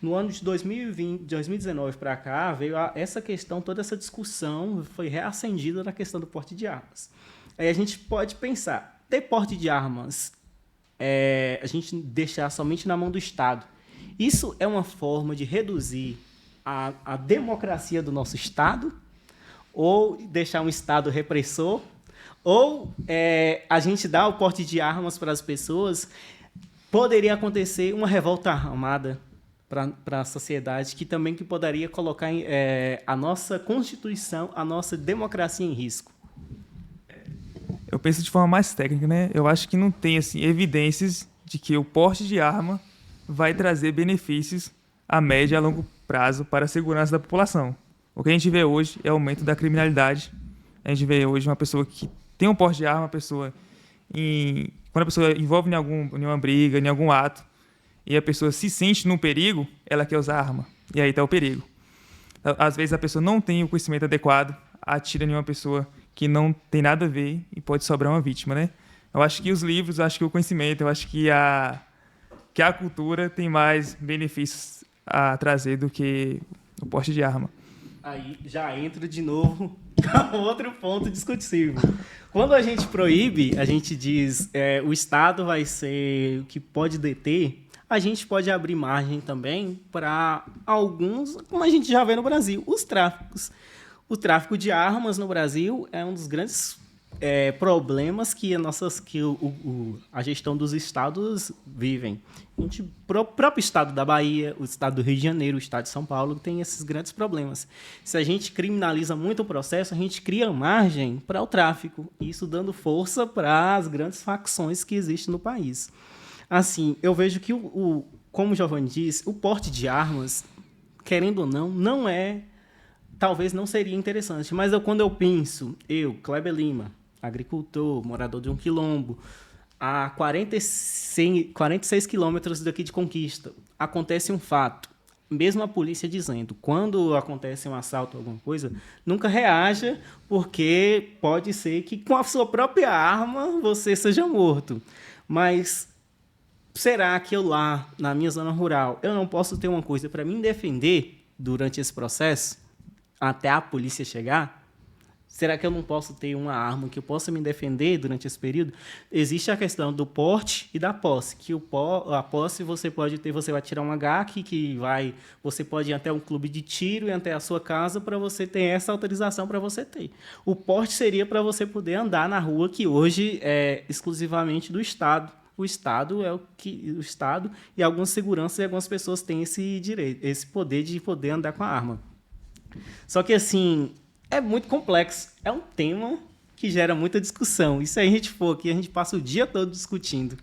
No ano de 2019 para cá, veio essa questão, toda essa discussão foi reacendida na questão do porte de armas. Aí a gente pode pensar, ter porte de armas, a gente deixar somente na mão do Estado, isso é uma forma de reduzir a democracia do nosso Estado, ou deixar um Estado repressor, ou a gente dar o porte de armas para as pessoas, poderia acontecer uma revolta armada para a sociedade, que poderia colocar a nossa Constituição, a nossa democracia em risco. Eu penso de forma mais técnica, né? Eu acho que não tem assim, evidências de que o porte de arma vai trazer benefícios a médio e a longo prazo para a segurança da população. O que a gente vê hoje é o aumento da criminalidade. A gente vê hoje uma pessoa que tem um porte de arma, quando a pessoa envolve em uma briga, em algum ato, e a pessoa se sente num perigo, ela quer usar arma. E aí está o perigo. Às vezes a pessoa não tem o conhecimento adequado, atira em uma pessoa que não tem nada a ver e pode sobrar uma vítima, né? Eu acho que os livros, eu acho que o conhecimento, eu acho que a cultura tem mais benefícios a trazer do que o porte de arma. Aí já entra de novo outro ponto discutível. Quando a gente proíbe, a gente diz o Estado vai ser o que pode deter, a gente pode abrir margem também para alguns, como a gente já vê no Brasil, os tráficos. O tráfico de armas no Brasil é um dos grandes problemas que a gestão dos estados vivem. O próprio estado da Bahia, o estado do Rio de Janeiro, o estado de São Paulo tem esses grandes problemas. Se a gente criminaliza muito o processo, a gente cria margem para o tráfico, isso dando força para as grandes facções que existem no país. Assim, eu vejo que, como o Giovanni disse, o porte de armas, querendo ou não talvez não seria interessante, mas quando eu penso, Kleber Lima, agricultor, morador de um quilombo, a 46 quilômetros daqui de Conquista, acontece um fato, mesmo a polícia dizendo, quando acontece um assalto ou alguma coisa, nunca reaja, porque pode ser que com a sua própria arma você seja morto. Mas será que eu lá, na minha zona rural, eu não posso ter uma coisa para me defender durante esse processo, até a polícia chegar? Será que eu não posso ter uma arma que eu possa me defender durante esse período? Existe a questão do porte e da posse, que a posse você pode ter, você vai tirar um HAC, você pode ir até um clube de tiro e até a sua casa para você ter essa autorização para você ter. O porte seria para você poder andar na rua, que hoje é exclusivamente do Estado. O Estado e algumas seguranças e algumas pessoas têm esse direito, esse poder de poder andar com a arma. Só que, assim, é muito complexo. É um tema que gera muita discussão. E se a gente for aqui, a gente passa o dia todo discutindo.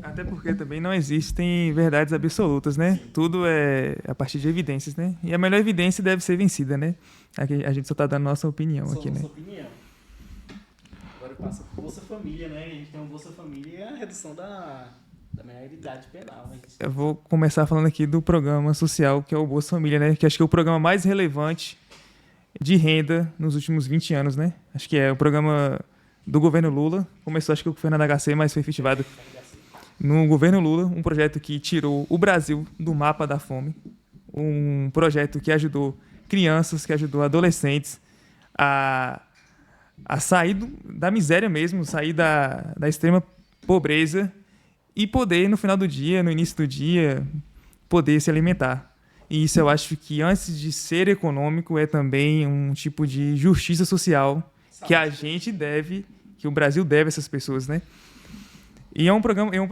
Até porque também não existem verdades absolutas, né? Sim. Tudo é a partir de evidências, né? E a melhor evidência deve ser vencida, né? Aqui a gente só está dando nossa opinião aqui, né? Nossa opinião. Agora passa por Bolsa Família, né? A gente tem um Bolsa Família e a redução da maioridade penal. Eu vou começar falando aqui do programa social, que é o Bolsa Família, né? Que acho que é o programa mais relevante de renda nos últimos 20 anos, né? Acho que é o programa do governo Lula. Começou, acho que o governo HC, mas foi efetivado no governo Lula. Um projeto que tirou o Brasil do mapa da fome. Um projeto que ajudou crianças, que ajudou adolescentes a sair da miséria mesmo, sair da extrema pobreza e poder, no final do dia, no início do dia, poder se alimentar. E isso eu acho que, antes de ser econômico, é também um tipo de justiça social que a gente deve, que o Brasil deve a essas pessoas, né? E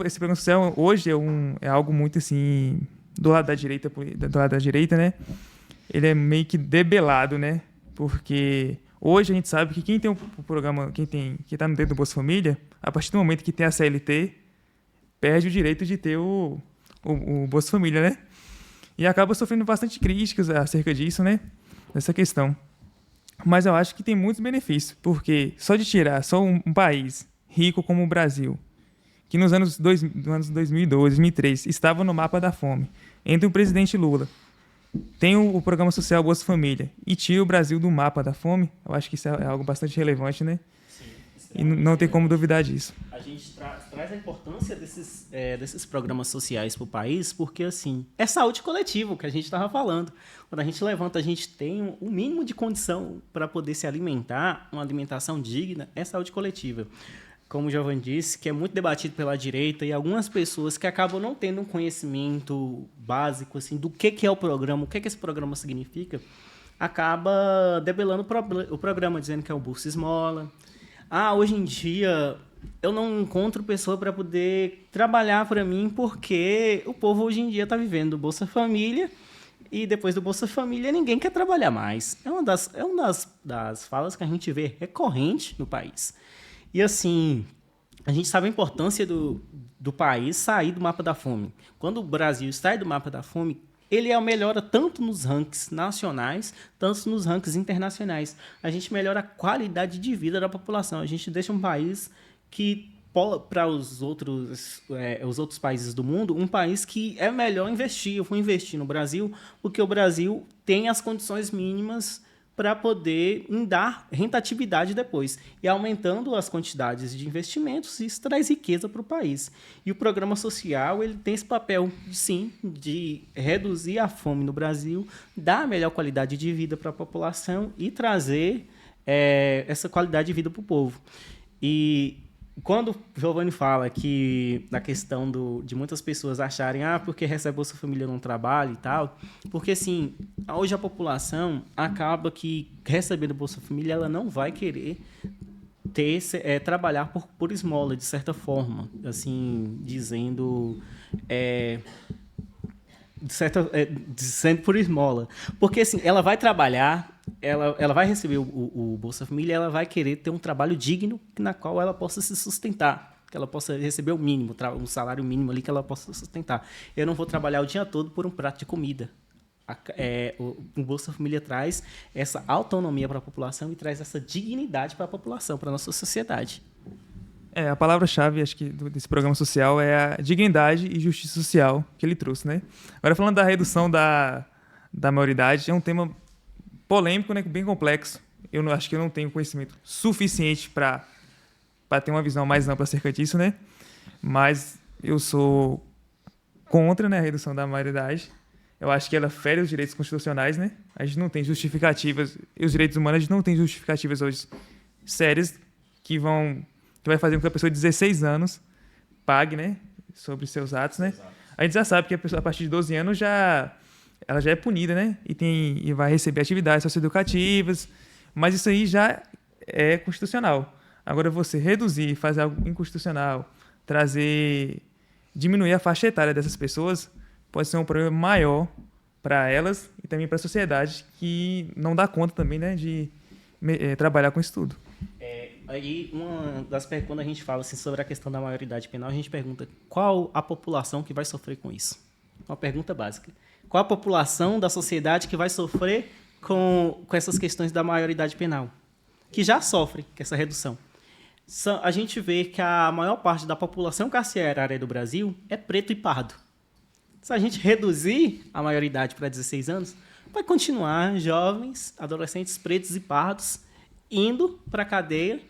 esse programa social hoje é algo muito assim, do lado da direita, né? Ele é meio que debelado, né? Porque hoje a gente sabe que quem tem o programa, quem está no dentro do Bolsa Família, a partir do momento que tem a CLT, perde o direito de ter o Bolsa Família, né? E acaba sofrendo bastante críticas acerca disso, né? Dessa questão. Mas eu acho que tem muitos benefícios, porque só de tirar um país rico como o Brasil, que nos anos 2012, 2003, estava no mapa da fome, entre o presidente Lula, tem o programa social Bolsa Família, e tira o Brasil do mapa da fome, eu acho que isso é algo bastante relevante, né? E não tem como duvidar disso. A gente traz a importância desses programas sociais para o país, porque assim, é saúde coletiva, o que a gente estava falando. Quando a gente levanta, a gente tem o mínimo de condição para poder se alimentar, uma alimentação digna, é saúde coletiva. Como o Giovanni disse, que é muito debatido pela direita, e algumas pessoas que acabam não tendo um conhecimento básico assim, do que é o programa, o que esse programa significa, acaba debelando o programa, dizendo que é o Bolsa Esmola. Hoje em dia eu não encontro pessoa para poder trabalhar para mim, porque o povo hoje em dia está vivendo do Bolsa Família, e depois do Bolsa Família ninguém quer trabalhar mais. É uma das falas que a gente vê recorrente no país. E assim, a gente sabe a importância do país sair do mapa da fome. Quando o Brasil sai do mapa da fome, ele melhora tanto nos rankings nacionais, tanto nos rankings internacionais. A gente melhora a qualidade de vida da população. A gente deixa um país que, para os outros países do mundo, um país que é melhor investir. Eu vou investir no Brasil porque o Brasil tem as condições mínimas para poder dar rentabilidade depois. E aumentando as quantidades de investimentos, isso traz riqueza para o país. E o programa social ele tem esse papel, sim, de reduzir a fome no Brasil, dar melhor qualidade de vida para a população e trazer essa qualidade de vida para o povo. E quando o Giovanni fala que na questão de muitas pessoas acharem porque recebe Bolsa Família não trabalha e tal, porque assim, hoje a população acaba que recebendo Bolsa Família ela não vai querer trabalhar por esmola, de certa forma, assim, dizendo dizendo por esmola. Porque assim, ela vai trabalhar, ela vai receber o Bolsa Família, ela vai querer ter um trabalho digno na qual ela possa se sustentar, que ela possa receber o mínimo, um salário mínimo ali que ela possa sustentar. Eu não vou trabalhar o dia todo por um prato de comida. O Bolsa Família traz essa autonomia para a população e traz essa dignidade para a população, para a nossa sociedade. A palavra-chave, acho que, desse programa social é a dignidade e justiça social que ele trouxe, né? Agora, falando da redução da maioridade, é um tema polêmico, né? Bem complexo. Acho que eu não tenho conhecimento suficiente para ter uma visão mais ampla acerca disso, né? Mas eu sou contra, né, a redução da maioridade. Eu acho que ela fere os direitos constitucionais, né? A gente não tem justificativas, e os direitos humanos a gente não tem justificativas hoje sérias que vai fazer com que a pessoa de 16 anos pague, né, sobre seus atos, né? Exato. A gente já sabe que a pessoa a partir de 12 anos ela já é punida, né? E vai receber atividades socioeducativas, mas isso aí já é constitucional. Agora, você reduzir, fazer algo inconstitucional, diminuir a faixa etária dessas pessoas, pode ser um problema maior para elas e também para a sociedade, que não dá conta também, né, de trabalhar com isso tudo. Aí, quando a gente fala assim, sobre a questão da maioridade penal, a gente pergunta qual a população que vai sofrer com isso. Uma pergunta básica. Qual a população da sociedade que vai sofrer com essas questões da maioridade penal? Que já sofre com essa redução. A gente vê que a maior parte da população carcerária do Brasil é preto e pardo. Se a gente reduzir a maioridade para 16 anos, vai continuar jovens, adolescentes pretos e pardos indo para a cadeia,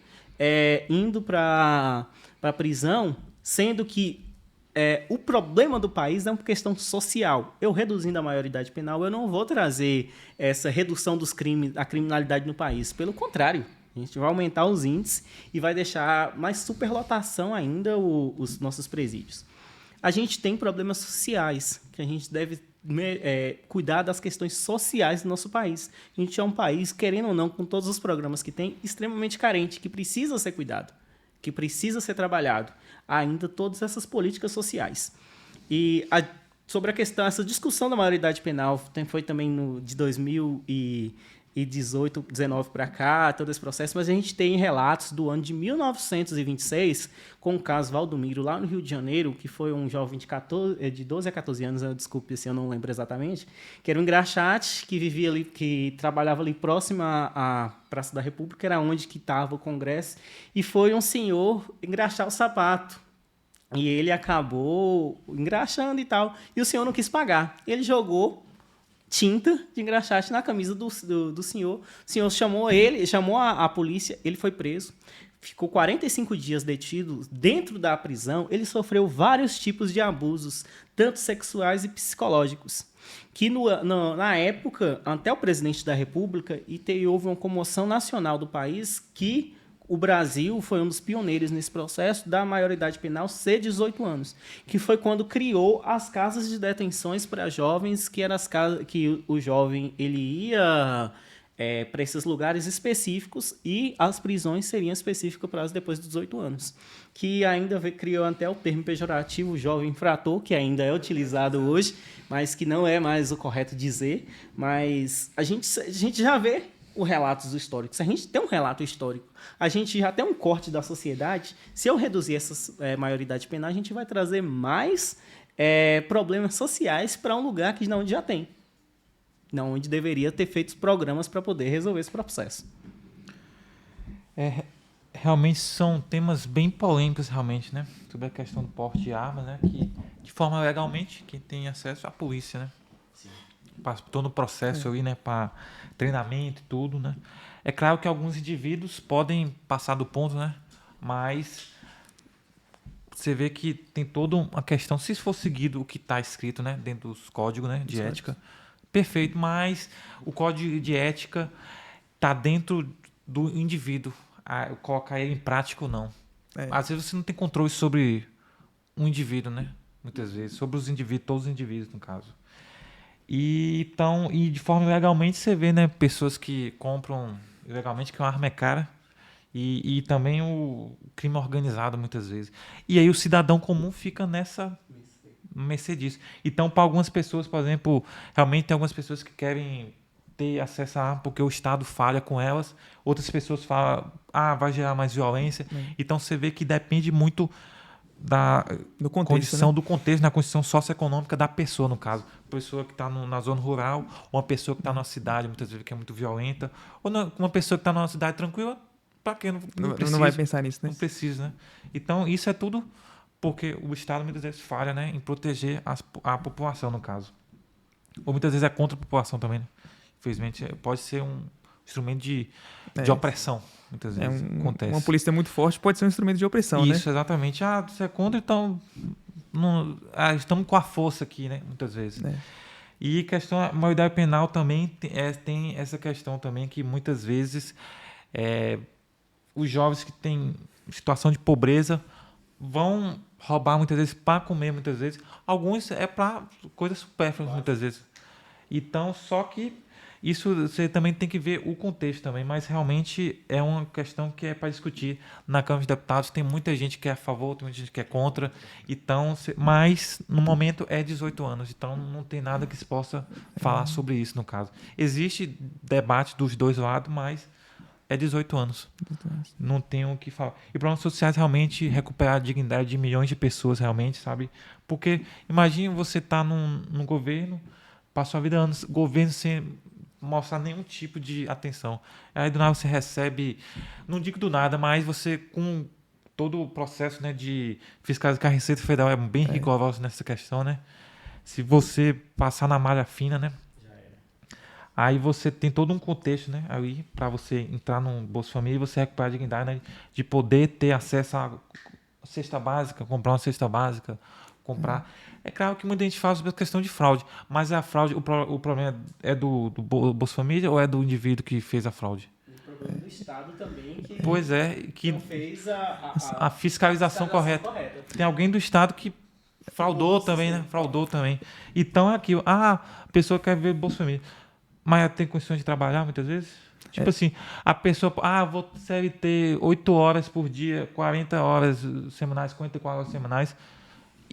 indo para a prisão, sendo que o problema do país é uma questão social. Eu reduzindo a maioridade penal, eu não vou trazer essa redução dos crimes, a criminalidade no país. Pelo contrário, a gente vai aumentar os índices e vai deixar mais superlotação ainda os nossos presídios. A gente tem problemas sociais, que a gente deve cuidar das questões sociais do nosso país. A gente é um país, querendo ou não, com todos os programas que tem, extremamente carente, que precisa ser cuidado, que precisa ser trabalhado. Ainda todas essas políticas sociais. E sobre a questão, essa discussão da maioridade penal foi também de 2018, 19 para cá, todo esse processo, mas a gente tem relatos do ano de 1926, com o caso Valdomiro, lá no Rio de Janeiro, que foi um jovem de 12 a 14 anos, desculpe se eu não lembro exatamente, que era um engraxate, que vivia ali, que trabalhava ali próximo à Praça da República, era onde que estava o Congresso, e foi um senhor engraxar o sapato. E ele acabou engraxando e tal, e o senhor não quis pagar. Ele jogou tinta de engraxate na camisa do senhor. O senhor chamou a polícia, ele foi preso, ficou 45 dias detido. Dentro da prisão, ele sofreu vários tipos de abusos, tanto sexuais e psicológicos, que na época, até o presidente da República, houve uma comoção nacional do país que o Brasil foi um dos pioneiros nesse processo da maioridade penal ser 18 anos, que foi quando criou as casas de detenções para jovens, que eram as casas que o jovem ele ia para esses lugares específicos e as prisões seriam específicas para depois dos 18 anos, que ainda criou até o termo pejorativo jovem infrator, que ainda é utilizado hoje, mas que não é mais o correto dizer, mas a gente já vê os relatos históricos. Se a gente tem um relato histórico, a gente já tem um corte da sociedade. Se eu reduzir essa maioridade penal, a gente vai trazer mais problemas sociais para um lugar que não já tem. Não onde deveria ter feito os programas para poder resolver esse processo. Realmente são temas bem polêmicos, realmente, né? Sobre a questão do porte de armas, né? Que, de forma legalmente, quem tem acesso é a polícia, né? Sim. Passa por todo o processo aí, né? Para treinamento e tudo, né? É claro que alguns indivíduos podem passar do ponto, né? Mas você vê que tem toda uma questão, se for seguido o que está escrito, né? Dentro dos códigos, né? De ética, perfeito, mas o código de ética está dentro do indivíduo. Colocar ele em prática ou não. Às vezes você não tem controle sobre um indivíduo, né? Muitas vezes. Sobre os indivíduos, todos os indivíduos, no caso. E de forma ilegalmente você vê, né? Pessoas que compram ilegalmente, que uma arma é cara. E também o crime organizado, muitas vezes. E aí o cidadão comum fica nessa mercê disso. Então, para algumas pessoas, por exemplo, realmente tem algumas pessoas que querem ter acesso à arma porque o Estado falha com elas. Outras pessoas falam, vai gerar mais violência. Então você vê que depende muito do contexto, condição, né? Do contexto, na condição socioeconômica da pessoa, no caso. Pessoa que está na zona rural, ou uma pessoa que está numa cidade, muitas vezes, que é muito violenta, ou uma pessoa que está numa cidade tranquila, para quê? Não vai pensar nisso, né? Não precisa, né? Então, isso é tudo porque o Estado muitas vezes falha, né, em proteger a população, no caso. Ou muitas vezes é contra a população também, né? Infelizmente, pode ser um instrumento de opressão, muitas vezes. Acontece. Uma polícia muito forte pode ser um instrumento de opressão, né? Isso, exatamente. Você é contra, então estamos com a força aqui, né? Muitas vezes. E questão, a maioridade penal também tem essa questão também que muitas vezes os jovens que têm situação de pobreza vão roubar muitas vezes para comer, muitas vezes. Alguns é para coisas supérfluas, muitas vezes. Então, só que isso você também tem que ver o contexto também, mas realmente é uma questão que é para discutir na Câmara dos Deputados. Tem muita gente que é a favor, tem muita gente que é contra. Então, mas no momento é 18 anos, então não tem nada que se possa falar sobre isso no caso. Existe debate dos dois lados, mas é 18 anos. Não tem o que falar. E problemas sociais realmente recuperar a dignidade de milhões de pessoas realmente, sabe? Porque imagine você estar num governo, passou a vida anos, governo sem mostrar nenhum tipo de atenção. Aí do nada você recebe, não digo do nada, mas você com todo o processo, né, de fiscalização, que a Receita Federal é bem rigorosa nessa questão, né? Se você passar na malha fina, né? Aí você tem todo um contexto, né? Aí para você entrar no Bolsa Família, você recuperar a dignidade, né, de poder ter acesso à cesta básica, comprar uma cesta básica, comprar. É claro que muita gente fala sobre a questão de fraude, mas a fraude, o problema é do Bolsa Família ou é do indivíduo que fez a fraude? O problema do Estado também, que não fez a fiscalização correta. Tem alguém do Estado que fraudou também, né? Fraudou também. Então é aquilo. A pessoa quer ver Bolsa Família, mas ela tem condições de trabalhar muitas vezes? Tipo assim, a pessoa, vou CLT 8 horas por dia, 40 horas semanais, 44 horas semanais.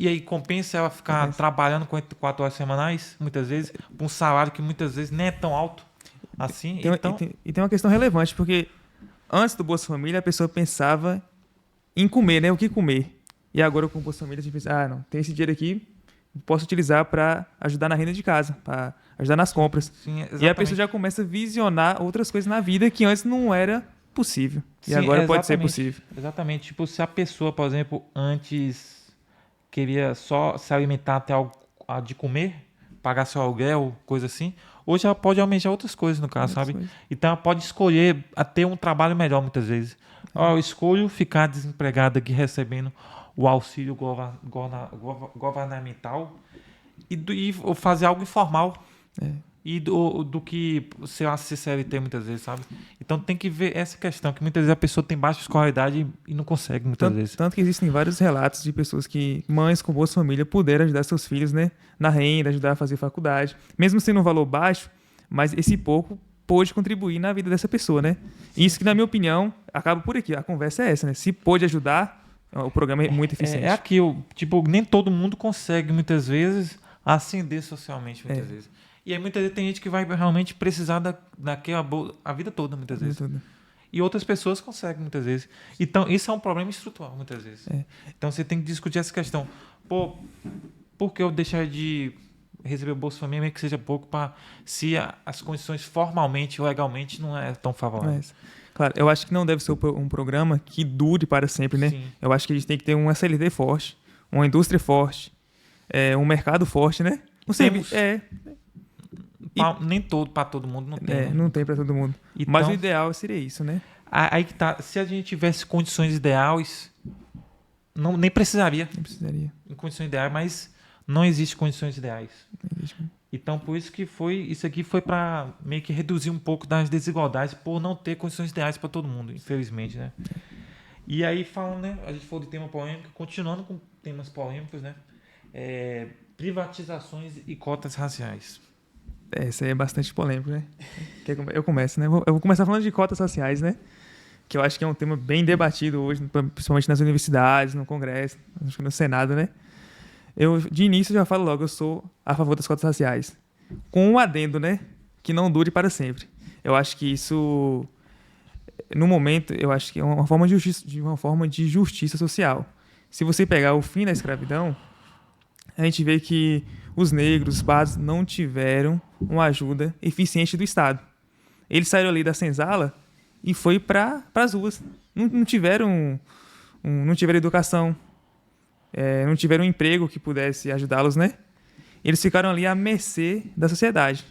E aí compensa ela ficar trabalhando 44 horas semanais, muitas vezes, por um salário que muitas vezes nem é tão alto assim. E tem uma questão relevante, porque antes do Bolsa Família a pessoa pensava em comer, né? O que comer. E agora com o Bolsa Família a gente pensa, não, tem esse dinheiro aqui, posso utilizar para ajudar na renda de casa, para ajudar nas compras. Sim, e a pessoa já começa a visionar outras coisas na vida que antes não era possível. E agora pode ser possível. Exatamente. Tipo, se a pessoa, por exemplo, antes queria só se alimentar até de comer, pagar seu aluguel, coisa assim, hoje ela pode almejar outras coisas, no caso, sabe? Então ela pode escolher a ter um trabalho melhor, muitas vezes. Eu escolho ficar desempregado aqui recebendo o auxílio governamental e fazer algo informal. E do que ser uma CLT muitas vezes, sabe? Então tem que ver essa questão, que muitas vezes a pessoa tem baixa escolaridade e não consegue muitas vezes. Tanto que existem vários relatos de pessoas mães com Bolsa Família puderam ajudar seus filhos, né, na renda, ajudar a fazer faculdade, mesmo sendo um valor baixo, mas esse pouco pôde contribuir na vida dessa pessoa, né? Isso que, na minha opinião, acaba por aqui. A conversa é essa, né? Se pôde ajudar, o programa é muito eficiente. É aquilo, tipo, nem todo mundo consegue muitas vezes ascender socialmente, muitas vezes. E aí muitas vezes tem gente que vai realmente precisar daquela a vida toda, muitas vezes. E outras pessoas conseguem, muitas vezes. Então, isso é um problema estrutural, muitas vezes. Então, você tem que discutir essa questão. Pô, porque eu deixaria de receber o Bolsa Família, mesmo que seja pouco, se as condições formalmente ou legalmente não é tão favorável. Mas, claro, eu acho que não deve ser um programa que dure para sempre, né? Sim. Eu acho que a gente tem que ter uma CLT forte, uma indústria forte, um mercado forte, né? Não sei, Temos. Nem para todo mundo não tem. Né? Não tem para todo mundo. Então, mas o ideal seria isso, né? Aí que tá. Se a gente tivesse condições ideais, nem precisaria. Não precisaria. Em condições ideais, mas não existem condições ideais. Não existe. Então, por isso que isso aqui foi para meio que reduzir um pouco das desigualdades por não ter condições ideais para todo mundo, infelizmente, né? E aí, falando, né? A gente falou de tema polêmico, continuando com temas polêmicos, né? Privatizações e cotas raciais. Isso aí é bastante polêmico, né? Eu começo, né? Eu vou começar falando de cotas raciais, né? Que eu acho que é um tema bem debatido hoje, principalmente nas universidades, no Congresso, acho que no Senado, né? Eu, de início, já falo logo, eu sou a favor das cotas raciais. Com um adendo, né? Que não dure para sempre. Eu acho que isso, no momento, eu acho que é uma forma de justiça social. Se você pegar o fim da escravidão, a gente vê que os negros, os pardos, não tiveram uma ajuda eficiente do Estado. Eles saíram ali da senzala e foi para as ruas. Não tiveram educação, não tiveram um emprego que pudesse ajudá-los, né? Eles ficaram ali à mercê da sociedade.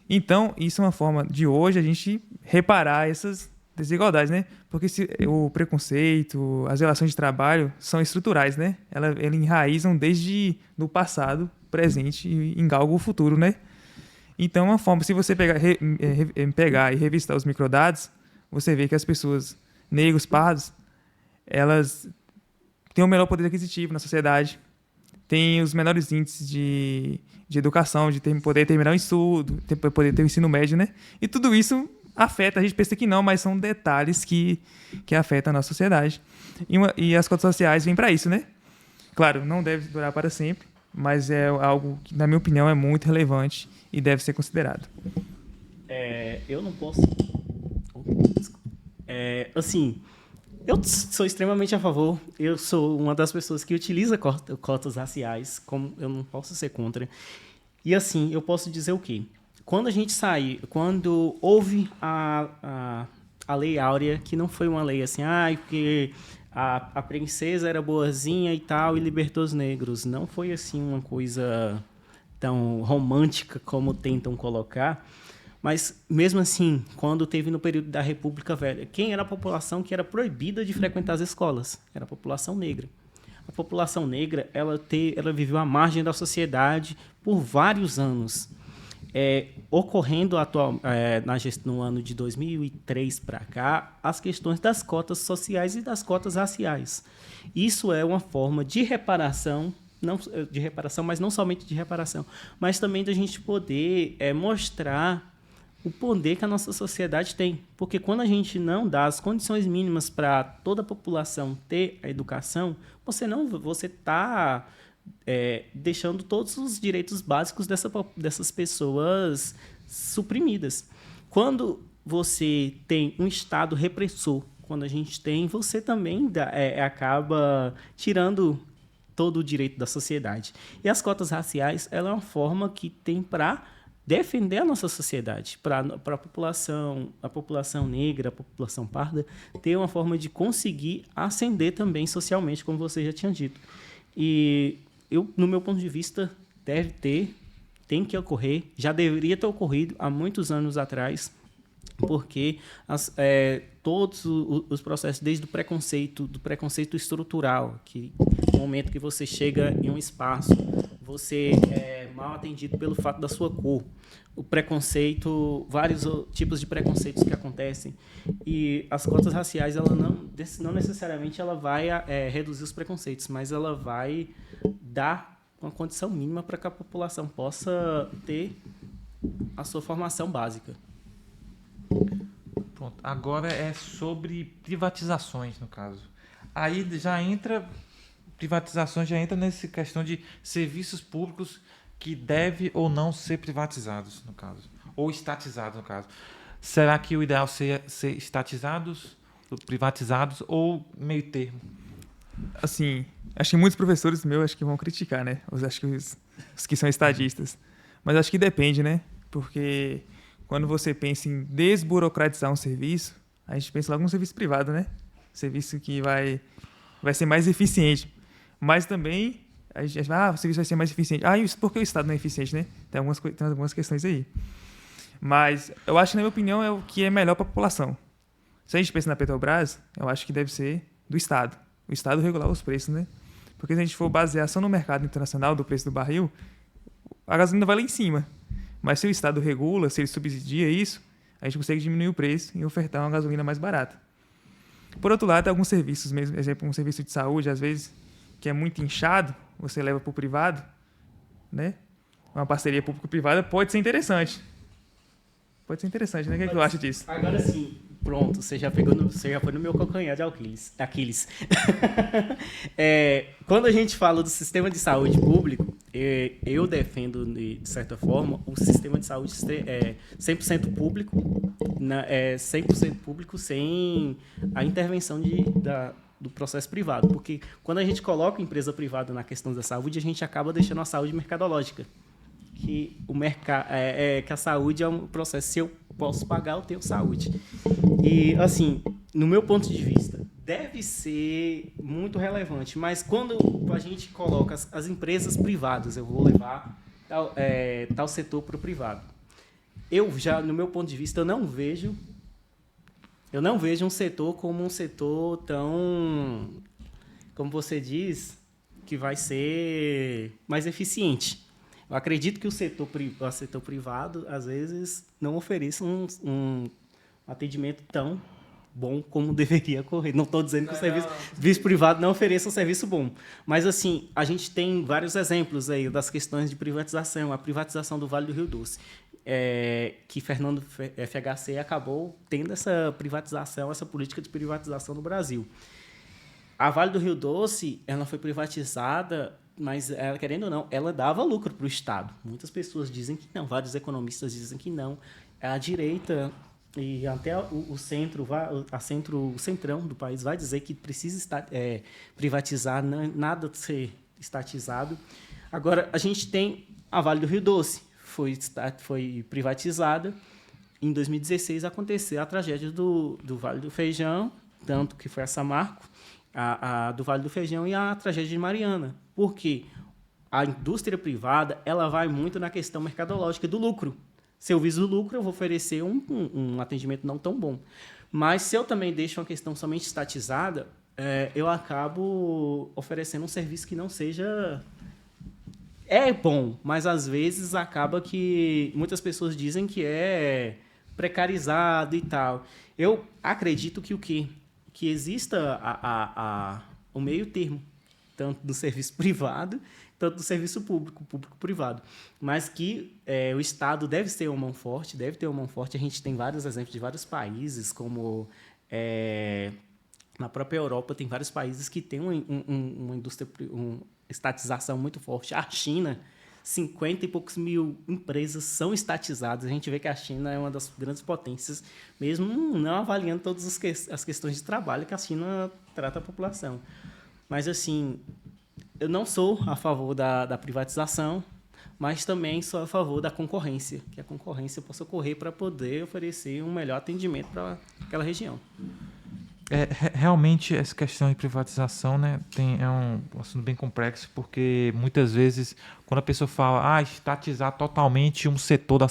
Então, isso é uma forma de hoje a gente reparar essas desigualdades, né? Porque o preconceito, as relações de trabalho são estruturais, né? Elas enraizam desde no passado, presente e engalgam o futuro, né? Então, uma forma, se você pegar e revistar os microdados, você vê que as pessoas negros, pardos, elas têm o menor poder aquisitivo na sociedade, têm os menores índices de educação, de poder terminar o estudo, poder ter o ensino médio, né? E tudo isso afeta, a gente pensa que não, mas são detalhes que afetam a nossa sociedade. E as cotas sociais vêm para isso, né? Claro, não deve durar para sempre, mas é algo que, na minha opinião, é muito relevante e deve ser considerado. Eu não posso... assim, eu sou extremamente a favor. Eu sou uma das pessoas que utiliza cotas raciais, como eu não posso ser contra. E assim, eu posso dizer o quê? Quando houve a Lei Áurea, que não foi uma lei assim, porque a princesa era boazinha e tal, e libertou os negros. Não foi assim uma coisa tão romântica como tentam colocar. Mas, mesmo assim, quando teve no período da República Velha, quem era a população que era proibida de frequentar as escolas? Era a população negra. A população negra, ela viveu à margem da sociedade por vários anos. Ocorrendo no ano de 2003 para cá, as questões das cotas sociais e das cotas raciais. Isso é uma forma de reparação, mas não somente de reparação, mas também da gente poder mostrar o poder que a nossa sociedade tem. Porque quando a gente não dá as condições mínimas para toda a população ter a educação, você está deixando todos os direitos básicos dessas pessoas suprimidas. Quando você tem um Estado repressor, quando a gente tem, você também acaba tirando todo o direito da sociedade. E as cotas raciais, ela é uma forma que tem para defender a nossa sociedade, para a população negra, a população parda, ter uma forma de conseguir ascender também socialmente, como você já tinha dito. E no meu ponto de vista, tem que ocorrer, já deveria ter ocorrido há muitos anos atrás, porque todos os processos, desde o preconceito estrutural, que no momento que você chega em um espaço, você é mal atendido pelo fato da sua cor, o preconceito, vários tipos de preconceitos que acontecem, e as cotas raciais, ela não necessariamente ela vai reduzir os preconceitos, mas ela vai dar uma condição mínima para que a população possa ter a sua formação básica. Pronto. Agora é sobre privatizações, no caso. Aí privatizações já entra nessa questão de serviços públicos que devem ou não ser privatizados, no caso. Ou estatizados, no caso. Será que o ideal seria ser estatizados, privatizados ou meio termo? Assim, Acho que muitos professores meus acho que vão criticar, né? Acho que os que são estadistas. Mas acho que depende, né? Porque quando você pensa em desburocratizar um serviço, a gente pensa logo no serviço privado, né? Serviço que vai ser mais eficiente. Mas também, a gente o serviço vai ser mais eficiente. Isso por que o Estado não é eficiente, né? Tem algumas questões aí. Mas eu acho que, na minha opinião, é o que é melhor para a população. Se a gente pensa na Petrobras, eu acho que deve ser do Estado. O Estado regular os preços, né? Porque se a gente for basear só no mercado internacional do preço do barril, a gasolina vai lá em cima. Mas se o Estado regula, se ele subsidia isso, a gente consegue diminuir o preço e ofertar uma gasolina mais barata. Por outro lado, tem alguns serviços, mesmo, exemplo, um serviço de saúde, às vezes, que é muito inchado, você leva para o privado, né? Uma parceria público-privada pode ser interessante. Pode ser interessante, né? O que tu acha disso? Agora sim, pronto, você já foi no meu calcanhar de Aquiles. Quando a gente fala do sistema de saúde público, eu defendo, de certa forma, o sistema de saúde 100% público, 100% público sem a intervenção do processo privado. Porque quando a gente coloca empresa privada na questão da saúde, a gente acaba deixando a saúde mercadológica. Que que a saúde é um processo, se eu posso pagar, eu tenho saúde. E, assim, no meu ponto de vista, deve ser muito relevante, mas quando a gente coloca as empresas privadas, eu vou levar tal setor para o privado. No meu ponto de vista, eu não vejo um setor como um setor tão, como você diz, que vai ser mais eficiente. Eu acredito que o setor privado, às vezes, não ofereça um atendimento tão bom como deveria ocorrer. Não estou dizendo que o serviço privado não ofereça um serviço bom. Mas, assim, a gente tem vários exemplos aí das questões de privatização. A privatização do Vale do Rio Doce, que Fernando FHC acabou tendo essa privatização, essa política de privatização no Brasil. A Vale do Rio Doce, ela foi privatizada, mas, querendo ou não, ela dava lucro para o Estado. Muitas pessoas dizem que não, vários economistas dizem que não. A direita e até o centrão do país vai dizer que precisa privatizar, nada de ser estatizado. Agora, a gente tem a Vale do Rio Doce, foi privatizada. Em 2016, aconteceu a tragédia do Vale do Feijão, tanto que foi a Samarco, a do Vale do Feijão e a tragédia de Mariana. Por quê? A indústria privada ela vai muito na questão mercadológica do lucro. Se eu viso o lucro, eu vou oferecer um atendimento não tão bom. Mas se eu também deixo uma questão somente estatizada, eu acabo oferecendo um serviço que não seja... É bom, mas às vezes acaba que muitas pessoas dizem que é precarizado e tal. Eu acredito que o quê? Que exista o meio termo, tanto do serviço privado, tanto do serviço público-privado. Mas que o Estado deve ter uma mão forte, A gente tem vários exemplos de vários países, como na própria Europa, tem vários países que têm uma indústria, uma estatização muito forte. A China, 50 e poucos mil empresas são estatizadas. A gente vê que a China é uma das grandes potências, mesmo não avaliando todas as questões de trabalho que a China trata a população. Mas, assim, eu não sou a favor da privatização, mas também sou a favor da concorrência, que a concorrência possa ocorrer para poder oferecer um melhor atendimento para aquela região. Realmente, essa questão de privatização, né, é um assunto bem complexo, porque muitas vezes, quando a pessoa fala estatizar totalmente um setor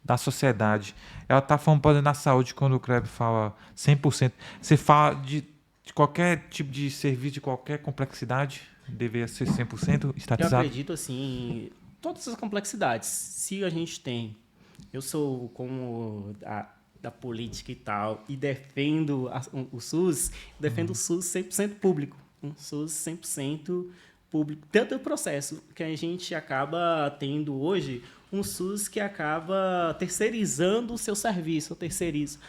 da sociedade, ela está falando, por exemplo, na saúde, quando o Kleber fala 100%, você fala de qualquer tipo de serviço, de qualquer complexidade, deveria ser 100% estatizado? Eu acredito, assim, todas as complexidades. Se a gente tem... Eu sou como... da política e tal, e defendo o SUS, o SUS 100% público. Um SUS 100% público. Tanto o processo que a gente acaba tendo hoje, um SUS que acaba terceirizando o seu serviço. Eu terceirizo.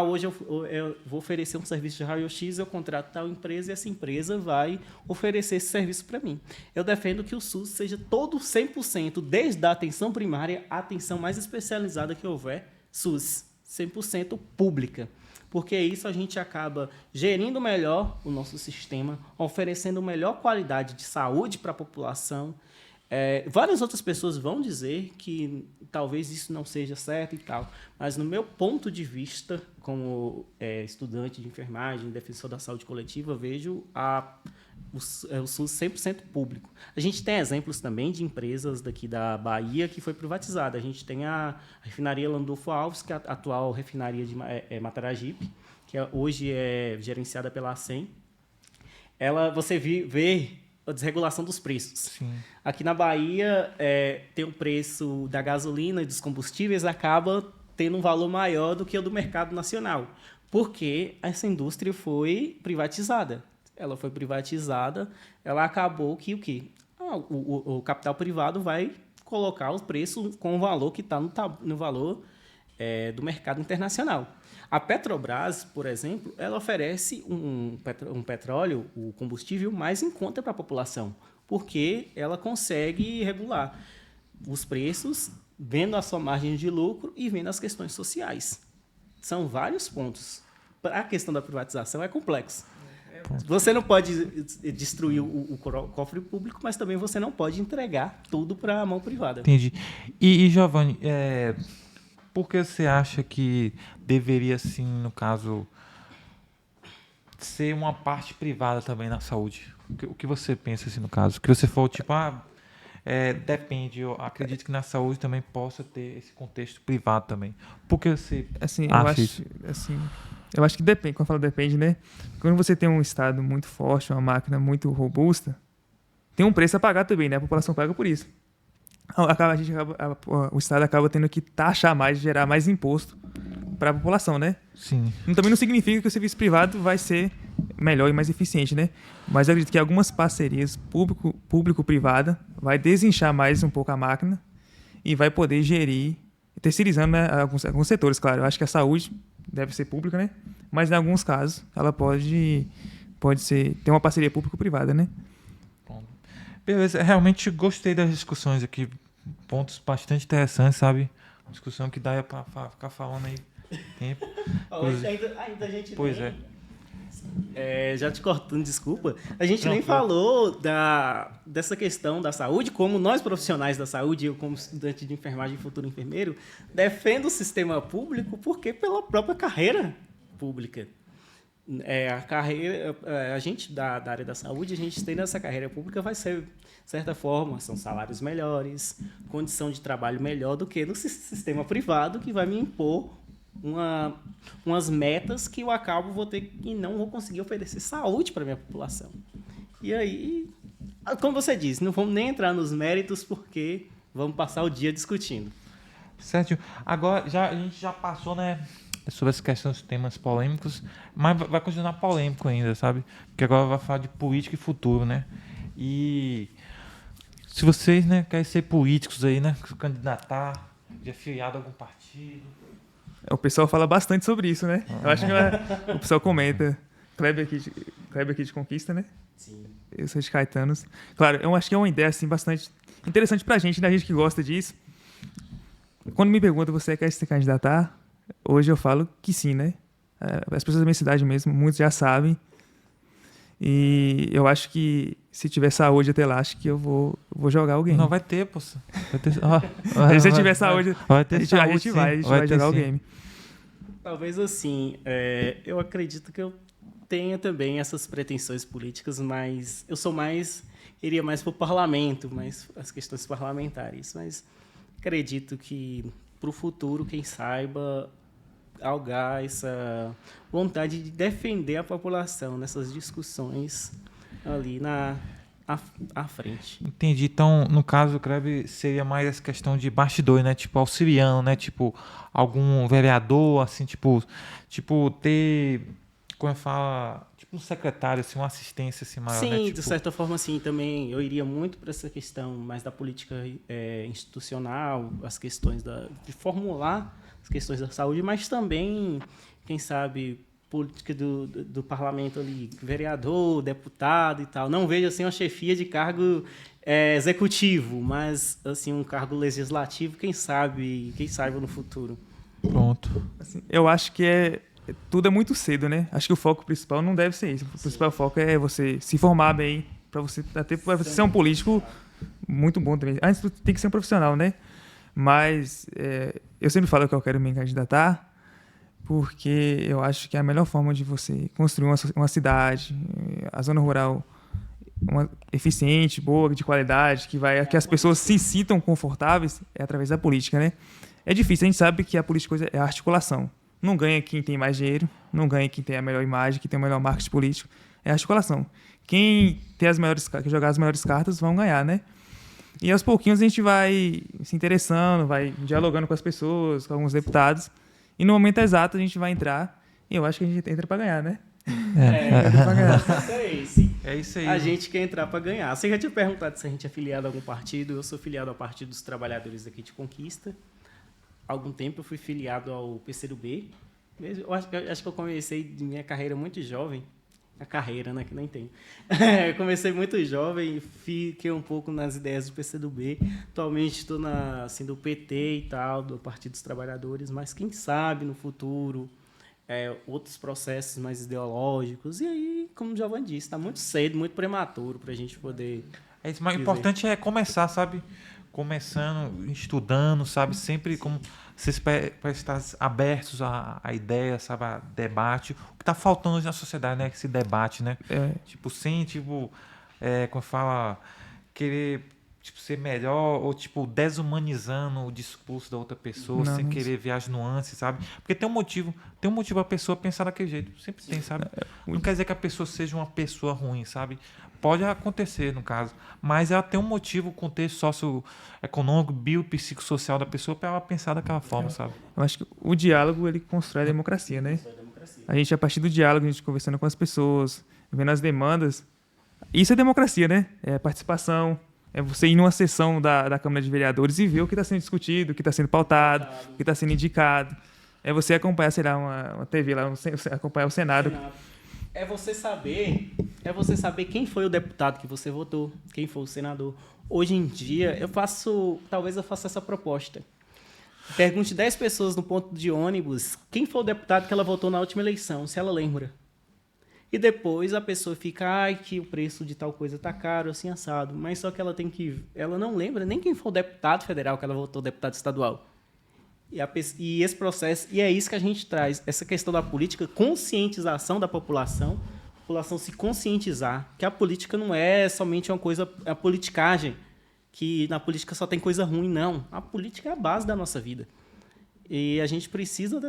Hoje eu vou oferecer um serviço de raio-x, eu contrato tal empresa e essa empresa vai oferecer esse serviço para mim. Eu defendo que o SUS seja todo 100%, desde a atenção primária à atenção mais especializada que houver, SUS. 100% pública. porque isso a gente acaba gerindo melhor o nosso sistema, oferecendo melhor qualidade de saúde para a população. Várias outras pessoas vão dizer que talvez isso não seja certo e tal, mas no meu ponto de vista, como estudante de enfermagem, defensor da saúde coletiva, vejo o SUS 100% público. A gente tem exemplos também de empresas daqui da Bahia que foi privatizada. A gente tem a refinaria Landulfo Alves, que é a atual refinaria de Mataragipe, que hoje é gerenciada pela ACEM. Você vê a desregulação dos preços. Sim. Aqui na Bahia, tem o preço da gasolina e dos combustíveis acaba tendo um valor maior do que o do mercado nacional, porque essa indústria foi privatizada. Ela foi privatizada, ela acabou que o quê? O capital privado vai colocar os preços com o valor que está no valor do mercado internacional. A Petrobras, por exemplo, ela oferece um petróleo, o combustível, mais em conta para a população, porque ela consegue regular os preços, vendo a sua margem de lucro e vendo as questões sociais. São vários pontos. A questão da privatização é complexa. Você não pode destruir o cofre público, mas também você não pode entregar tudo para a mão privada. Entendi. E Giovanni, por que você acha que deveria, assim, no caso, ser uma parte privada também na saúde? O que você pensa, assim, no caso? Que você falou, tipo, depende, eu acredito que na saúde também possa ter esse contexto privado também. Por que você acha isso? Eu acho que depende. Quando eu falo depende, né? Quando você tem um Estado muito forte, uma máquina muito robusta, tem um preço a pagar também, né? A população paga por isso. O Estado acaba tendo que taxar mais, gerar mais imposto para a população, né? Sim. Também não significa que o serviço privado vai ser melhor e mais eficiente, né? Mas eu acredito que algumas parcerias público-privada vai desinchar mais um pouco a máquina e vai poder gerir, terceirizando, né, alguns setores, claro. Eu acho que a saúde deve ser pública, né? Mas em alguns casos ela pode ter uma parceria público-privada, né? Beleza, realmente gostei das discussões aqui, pontos bastante interessantes, sabe? Discussão que dá para ficar falando aí tempo. Ainda a gente pois já te cortando, desculpa. A gente Não, nem falou dessa questão da saúde, como nós profissionais da saúde, eu como estudante de enfermagem e futuro enfermeiro, defendo o sistema público porque pela própria carreira pública. A gente da área da saúde, a gente tem nessa carreira pública vai ser, de certa forma, são salários melhores, condição de trabalho melhor do que no sistema privado, que vai me impor umas metas que eu vou ter e não vou conseguir oferecer saúde para a minha população. E aí, como você disse, não vamos nem entrar nos méritos porque vamos passar o dia discutindo. Certo. Agora, a gente já passou, né, sobre essa questão dos temas polêmicos, mas vai continuar polêmico ainda, sabe? Porque agora vai falar de política e futuro, né? E se vocês, né, querem ser políticos aí, né, se candidatar, de afiliado a algum partido... O pessoal fala bastante sobre isso, né? Eu acho que o pessoal comenta. Kleber aqui de Conquista, né? Sim. Eu sou de Caetanos. Claro, eu acho que é uma ideia assim, bastante interessante pra gente, né? A gente que gosta disso. Quando me perguntam, você quer se candidatar? Hoje eu falo que sim, né? As pessoas da minha cidade mesmo, muitos já sabem. E eu acho que se tiver saúde até lá, acho que eu vou jogar o game. Não, vai ter, pô. Vai ter, se tiver saúde, vai ter a gente vai jogar o game. Talvez assim, eu acredito que eu tenha também essas pretensões políticas, mas eu iria mais para o parlamento, mais as questões parlamentares, mas acredito que para o futuro, quem saiba, algar essa vontade de defender a população nessas discussões ali à frente. Entendi. Então, no caso, o Kleber seria mais essa questão de bastidor, né? Tipo, auxiliando, né? Tipo, algum vereador, assim, tipo ter, como fala, tipo um secretário, assim, uma assistência assim maior, sim, né? de certa forma, assim, também eu iria muito para essa questão mais da política institucional, as questões de formular as questões da saúde, mas também, quem sabe, política do parlamento ali, vereador, deputado e tal. Não vejo assim uma chefia de cargo executivo, mas assim um cargo legislativo, quem sabe no futuro. Pronto. Assim, eu acho que tudo é muito cedo, né? Acho que o foco principal não deve ser isso. O principal foco é você se formar bem, para você ser um político muito bom também. Antes tu tem que ser um profissional, né? Mas eu sempre falo que eu quero me candidatar porque eu acho que é a melhor forma de você construir uma cidade, a zona rural eficiente, boa, de qualidade, que as pessoas se sintam confortáveis é através da política, né? É difícil, a gente sabe que a política é a articulação. Não ganha quem tem mais dinheiro, não ganha quem tem a melhor imagem, quem tem o melhor marketing político. É a articulação. Quem jogar as melhores cartas vão ganhar, né? E aos pouquinhos a gente vai se interessando, vai dialogando com as pessoas, com alguns deputados. E no momento exato a gente vai entrar. E eu acho que a gente entra para ganhar, né? É isso aí. A gente quer entrar para ganhar. Você já tinha perguntado se a gente é filiado a algum partido. Eu sou filiado ao Partido dos Trabalhadores aqui de Conquista. Há algum tempo eu fui filiado ao PCdoB. Eu acho que eu comecei minha carreira muito jovem. A carreira, né? Que nem tem. Eu comecei muito jovem e fiquei um pouco nas ideias do PCdoB. Atualmente estou do PT e tal, do Partido dos Trabalhadores. Mas quem sabe no futuro... outros processos mais ideológicos. E aí, como o Giovanni disse, está muito cedo, muito prematuro para a gente poder... Mas o importante é começar, sabe? Começando, estudando, sabe? Sempre como vocês para estar abertos a ideias, sabe? A debate. O que está faltando hoje na sociedade, né? Esse debate, né? Como fala, querer ser melhor ou desumanizando o discurso da outra pessoa, sem querer ver as nuances, sabe? Porque tem um motivo a pessoa pensar daquele jeito, sempre tem, sabe? Não quer dizer que a pessoa seja uma pessoa ruim, sabe? Pode acontecer, no caso, mas ela tem um motivo, contexto socioeconômico, biopsicossocial da pessoa para ela pensar daquela forma, sabe? Eu acho que o diálogo, ele constrói a democracia, né? A gente, a partir do diálogo, a gente conversando com as pessoas, vendo as demandas, isso é democracia, né? É participação. É você ir numa sessão da Câmara de Vereadores e ver o que está sendo discutido, o que está sendo pautado, o que está sendo indicado. É você acompanhar, sei lá, uma TV lá, acompanhar o Senado. É você saber quem foi o deputado que você votou, quem foi o senador. Hoje em dia, talvez eu faça essa proposta. Pergunte 10 pessoas no ponto de ônibus quem foi o deputado que ela votou na última eleição, se ela lembra. E depois a pessoa fica, que o preço de tal coisa tá caro, assim, assado. Mas só que ela não lembra nem quem foi o deputado federal que ela votou, deputado estadual. E esse processo, e é isso que a gente traz, essa questão da política, conscientização da população, a população se conscientizar que a política não é somente uma coisa, a politicagem, que na política só tem coisa ruim, não. A política é a base da nossa vida. E a gente precisa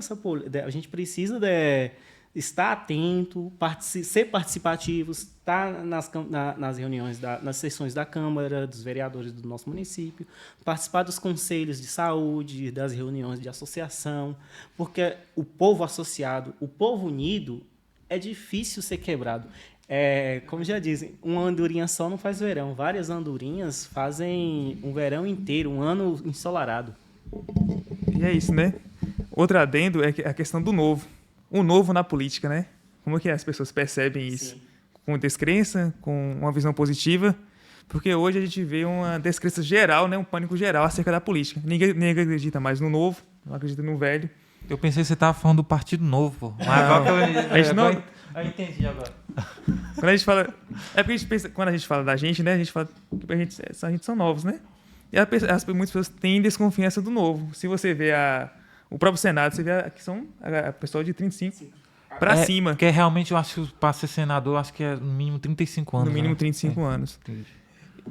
estar atento, ser participativos, estar nas reuniões, nas sessões da Câmara, dos vereadores do nosso município, participar dos conselhos de saúde, das reuniões de associação, porque o povo associado, o povo unido, é difícil ser quebrado. Como já dizem, uma andorinha só não faz verão. Várias andorinhas fazem um verão inteiro, um ano ensolarado. E é isso, né? Outro adendo é a questão do novo. O novo na política, né? Como que as pessoas percebem isso? Sim. Com descrença, com uma visão positiva? Porque hoje a gente vê uma descrença geral, né? Um pânico geral acerca da política. Ninguém acredita mais no novo, não acredita no velho. Eu pensei que você estava falando do Partido Novo, pô. Mas agora eu entendi agora. Quando a gente fala... É porque a gente pensa... Quando a gente fala da gente, né? A gente fala que a gente são novos, né? E muitas pessoas têm desconfiança do novo. Se você vê o próprio Senado, você vê que são a pessoa de 35 para cima. Porque realmente eu acho que para ser senador, eu acho que é no mínimo 35 anos. No mínimo 35 anos. Entendi.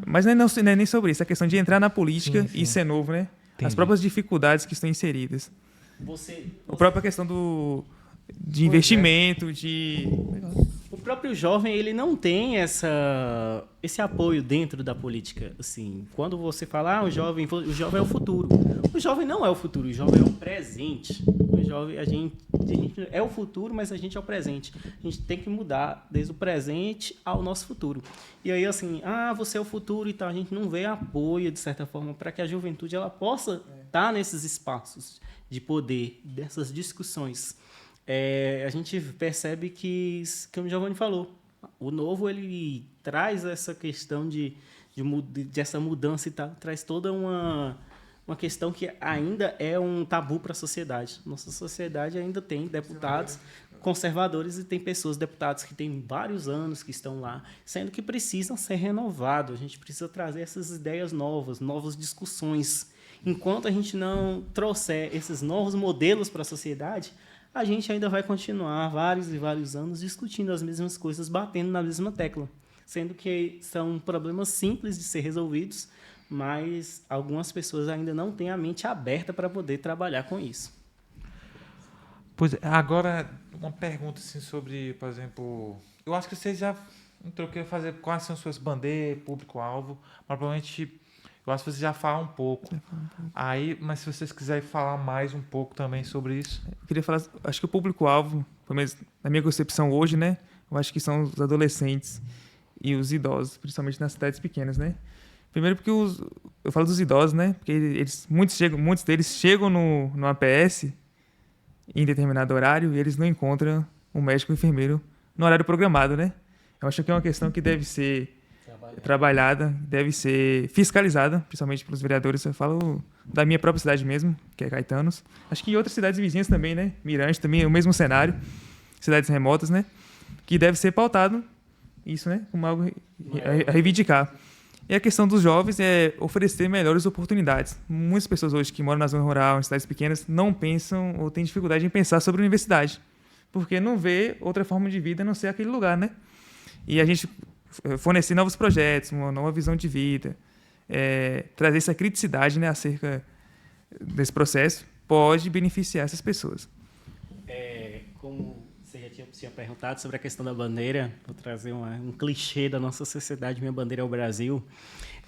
Mas não é nem sobre isso. É a questão de entrar na política e ser novo, né? Entendi. As próprias dificuldades que estão inseridas. A própria questão de investimento, O próprio jovem, ele não tem esse apoio dentro da política. Assim, quando você fala, o jovem é o futuro. O jovem não é o futuro, o jovem é o presente. O jovem, a gente é o futuro, mas a gente é o presente. A gente tem que mudar desde o presente ao nosso futuro. E aí, assim, você é o futuro e tal, a gente não vê apoio, de certa forma, para que a juventude ela possa estar nesses espaços de poder, dessas discussões. A gente percebe que o Giovanni falou, o novo ele traz essa questão de essa mudança e tal, traz toda uma uma questão que ainda é um tabu para a sociedade. Nossa sociedade ainda tem deputados conservadores e tem pessoas, deputados que têm vários anos que estão lá, sendo que precisam ser renovados. A gente precisa trazer essas ideias novas, novas discussões. Enquanto a gente não trouxer esses novos modelos para a sociedade, a gente ainda vai continuar vários e vários anos discutindo as mesmas coisas, batendo na mesma tecla, sendo que são problemas simples de ser resolvidos, mas algumas pessoas ainda não têm a mente aberta para poder trabalhar com isso. Pois é, agora uma pergunta assim sobre, por exemplo, eu acho que você já entrou, queria fazer quais são suas bandeiras, público-alvo, mas provavelmente eu acho que você já fala um pouco. Aí, mas se vocês quiserem falar mais um pouco também sobre isso. Eu queria falar, acho que o público-alvo, pelo menos na minha concepção hoje, né, eu acho que são os adolescentes e os idosos, principalmente nas cidades pequenas, né? Primeiro porque eu falo dos idosos, né? Porque muitos deles chegam no APS em determinado horário e eles não encontram um médico ou enfermeiro no horário programado, né? Eu acho que é uma questão que deve ser trabalhada, deve ser fiscalizada, principalmente pelos vereadores. Eu falo da minha própria cidade mesmo, que é Caetanos. Acho que em outras cidades vizinhas também, né? Mirante também é o mesmo cenário, cidades remotas, né? Que deve ser pautado isso, né? Como algo a reivindicar. E a questão dos jovens é oferecer melhores oportunidades. Muitas pessoas hoje que moram na zona rural, em cidades pequenas, não pensam ou têm dificuldade em pensar sobre a universidade, porque não vê outra forma de vida a não ser aquele lugar, né? E a gente fornecer novos projetos, uma nova visão de vida, trazer essa criticidade, né, acerca desse processo, pode beneficiar essas pessoas. Como você já tinha perguntado sobre a questão da bandeira, vou trazer um clichê da nossa sociedade: minha bandeira é o Brasil.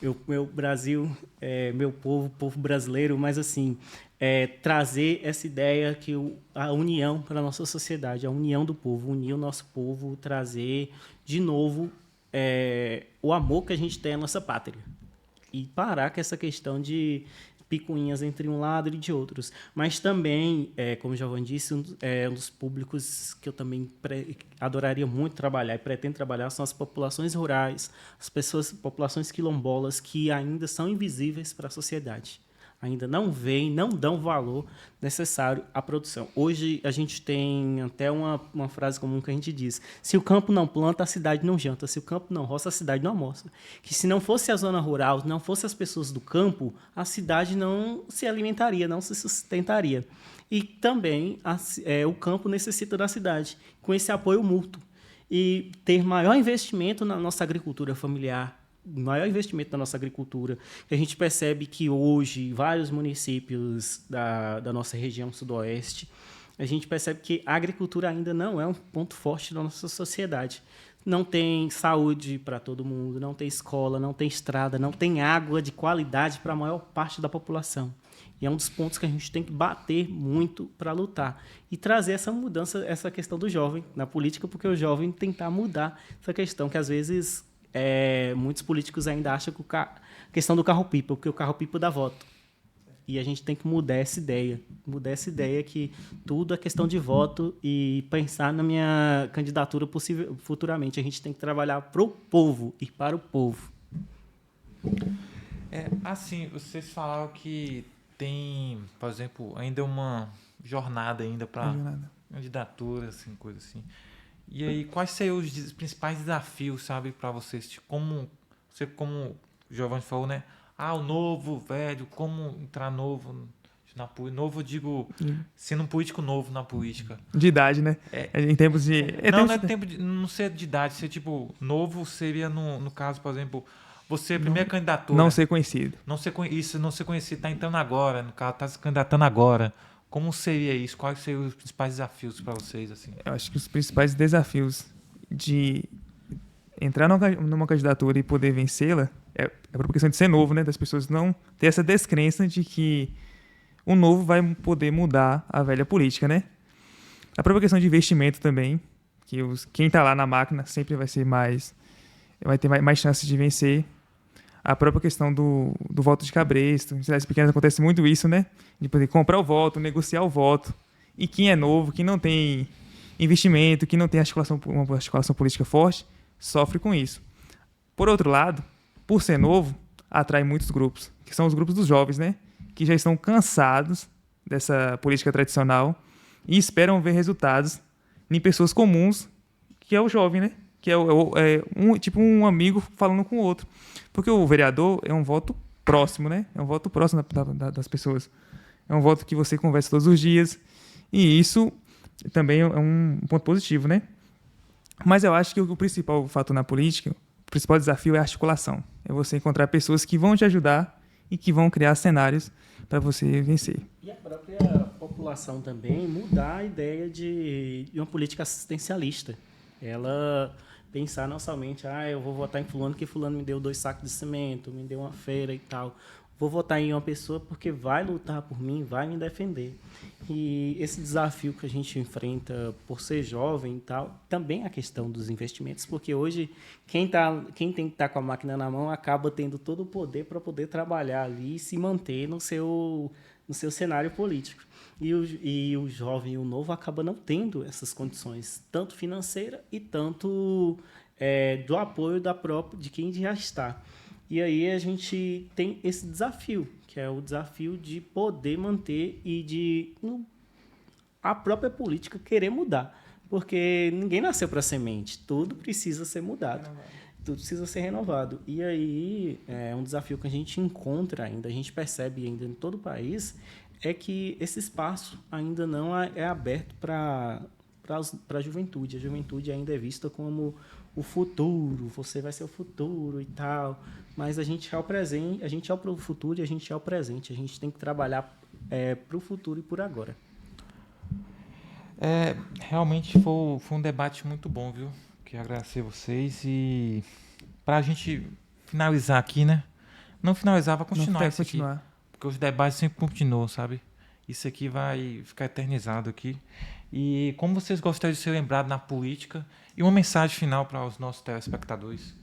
Meu Brasil é meu povo brasileiro, mas assim, trazer essa ideia que a união para a nossa sociedade, a união do povo, unir o nosso povo, trazer de novo o amor que a gente tem à nossa pátria. E parar com essa questão de picuinhas entre um lado e de outros. Mas também, como o Giovanni disse, um dos públicos que eu também adoraria muito trabalhar e pretendo trabalhar são as populações rurais, populações quilombolas que ainda são invisíveis para a sociedade. Ainda não veem, não dão valor necessário à produção. Hoje a gente tem até uma frase comum que a gente diz: se o campo não planta, a cidade não janta. Se o campo não roça, a cidade não almoça. Que se não fosse a zona rural, não fosse as pessoas do campo, a cidade não se alimentaria, não se sustentaria. E também o campo necessita da cidade, com esse apoio mútuo. E ter maior investimento na nossa agricultura familiar, maior investimento na nossa agricultura, que a gente percebe que hoje vários municípios da nossa região sudoeste, a gente percebe que a agricultura ainda não é um ponto forte da nossa sociedade. Não tem saúde para todo mundo, não tem escola, não tem estrada, não tem água de qualidade para a maior parte da população. E é um dos pontos que a gente tem que bater muito para lutar e trazer essa mudança, essa questão do jovem na política, porque o jovem tentar mudar essa questão que às vezes muitos políticos ainda acham que a questão do carro-pipa, porque o carro-pipa dá voto. E a gente tem que mudar essa ideia que tudo é questão de voto e pensar na minha candidatura possível futuramente. A gente tem que trabalhar para o povo e para o povo. Assim, vocês falaram que tem, por exemplo, ainda uma jornada ainda para candidatura, assim, coisa assim. E aí, quais seriam os principais desafios, sabe, para vocês? Como o Giovanni falou, né? O novo, o velho, como entrar novo na política. Novo, eu digo, sendo um político novo na política. De idade, né? Em tempos de... Não ser de idade, ser tipo, novo seria, no caso, por exemplo, você, a primeira candidatura. Não ser conhecido. Não ser conhecido, tá entrando agora, no caso, tá se candidatando agora. Como seria isso? Quais seriam os principais desafios para vocês? Assim? Eu acho que os principais desafios de entrar numa candidatura e poder vencê-la é a questão de ser novo, né? Das pessoas não ter essa descrença de que o novo vai poder mudar a velha política, né? A própria questão de investimento também, que quem está lá na máquina sempre vai ter mais chances de vencer. A própria questão do voto de cabresto. Em cidades pequenas acontece muito isso, né? De poder comprar o voto, negociar o voto. E quem é novo, quem não tem investimento, quem não tem uma articulação política forte, sofre com isso. Por outro lado, por ser novo, atrai muitos grupos, que são os grupos dos jovens, né? que já estão cansados dessa política tradicional e esperam ver resultados em pessoas comuns, que é o jovem, né? Que tipo um amigo falando com o outro. Porque o vereador é um voto próximo, né? É um voto próximo das pessoas. É um voto que você conversa todos os dias. E isso também é um ponto positivo, né? Mas eu acho que o principal fator na política, o principal desafio é a articulação. É você encontrar pessoas que vão te ajudar e que vão criar cenários para você vencer. E a própria população também mudar a ideia de uma política assistencialista. Ela pensar não somente, eu vou votar em fulano porque fulano me deu 2 sacos de cimento, me deu uma feira e tal. Vou votar em uma pessoa porque vai lutar por mim, vai me defender. E esse desafio que a gente enfrenta por ser jovem e tal, também é a questão dos investimentos, porque hoje quem tem que estar com a máquina na mão acaba tendo todo o poder para poder trabalhar ali e se manter no seu cenário político. E o jovem e o novo acaba não tendo essas condições, tanto financeira e tanto do apoio de quem já está. E aí a gente tem esse desafio, que é o desafio de poder manter e de a própria política querer mudar. Porque ninguém nasceu para semente, tudo precisa ser mudado, tudo precisa ser renovado. E aí é um desafio que a gente encontra ainda, a gente percebe ainda em todo o país, é que esse espaço ainda não é aberto para a juventude. A juventude ainda é vista como o futuro, você vai ser o futuro e tal, mas a gente é o presente, a gente é o futuro e a gente é o presente, a gente tem que trabalhar para o futuro e por agora. Realmente foi um debate muito bom, viu? Queria agradecer vocês e para a gente finalizar aqui, né? Não finalizar, vai continuar isso aqui, porque os debates sempre continuam, sabe? Isso aqui vai ficar eternizado aqui. E como vocês gostariam de ser lembrados na política e uma mensagem final para os nossos telespectadores?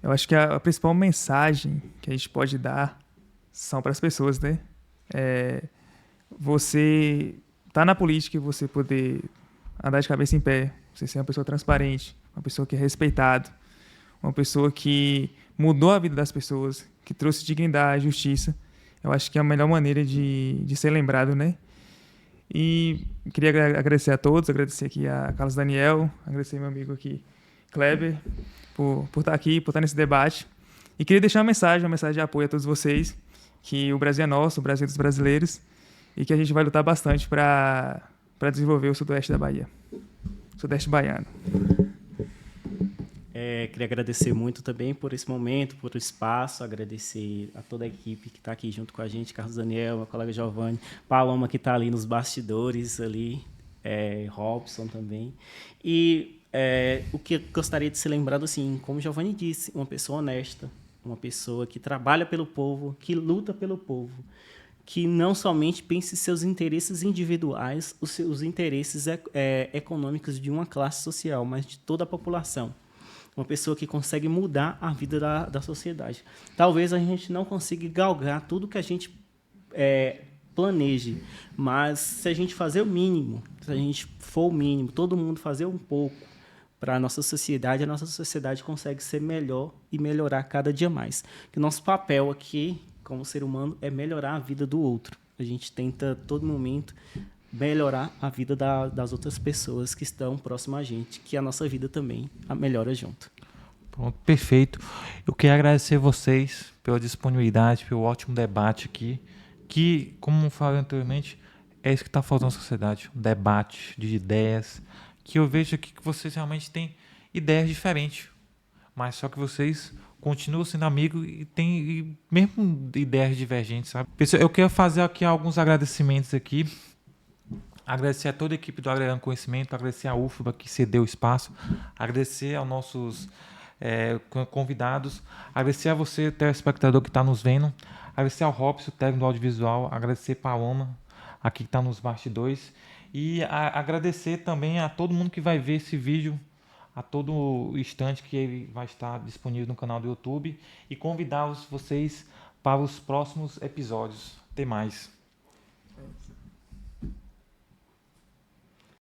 Eu acho que a principal mensagem que a gente pode dar são para as pessoas, né? Você tá na política e você poder andar de cabeça em pé, você ser uma pessoa transparente, uma pessoa que é respeitada, uma pessoa que mudou a vida das pessoas, que trouxe dignidade, justiça. Eu acho que é a melhor maneira de ser lembrado, né? E queria agradecer a todos, agradecer aqui a Carlos Daniel, agradecer meu amigo aqui, Kleber, por estar aqui, por estar nesse debate. E queria deixar uma mensagem de apoio a todos vocês, que o Brasil é nosso, o Brasil é dos brasileiros, e que a gente vai lutar bastante para desenvolver o sudoeste da Bahia, sudeste baiano. Queria agradecer muito também por esse momento, por o espaço, agradecer a toda a equipe que está aqui junto com a gente, Carlos Daniel, meu colega Giovanni, Paloma que está ali nos bastidores, ali, Robson também. E o que eu gostaria de ser lembrado, assim, como o Giovanni disse, uma pessoa honesta, uma pessoa que trabalha pelo povo, que luta pelo povo, que não somente pense em seus interesses individuais, os seus interesses econômicos de uma classe social, mas de toda a população. Uma pessoa que consegue mudar a vida da sociedade. Talvez a gente não consiga galgar tudo que a gente planeje, mas se a gente fazer o mínimo, se a gente for o mínimo, todo mundo fazer um pouco para a nossa sociedade consegue ser melhor e melhorar cada dia mais. Que o nosso papel aqui, como ser humano, é melhorar a vida do outro. A gente tenta, a todo momento, melhorar a vida das outras pessoas que estão próximas a gente, que a nossa vida também melhora junto. Pronto, perfeito. Eu quero agradecer vocês pela disponibilidade, pelo ótimo debate aqui, que, como falei anteriormente, é isso que está faltando na sociedade, um debate de ideias, que eu vejo aqui que vocês realmente têm ideias diferentes, mas só que vocês continuam sendo amigos e têm mesmo ideias divergentes, sabe? Pessoal, eu quero fazer aqui alguns agradecimentos aqui. Agradecer a toda a equipe do Agregando Conhecimento, agradecer a UFBA que cedeu o espaço, agradecer aos nossos convidados, agradecer a você, telespectador que está nos vendo, agradecer ao Robson, técnico do audiovisual, agradecer a Paloma, aqui que está nos bastidores, e agradecer também a todo mundo que vai ver esse vídeo a todo instante, que ele vai estar disponível no canal do YouTube, e convidar vocês para os próximos episódios. Até mais.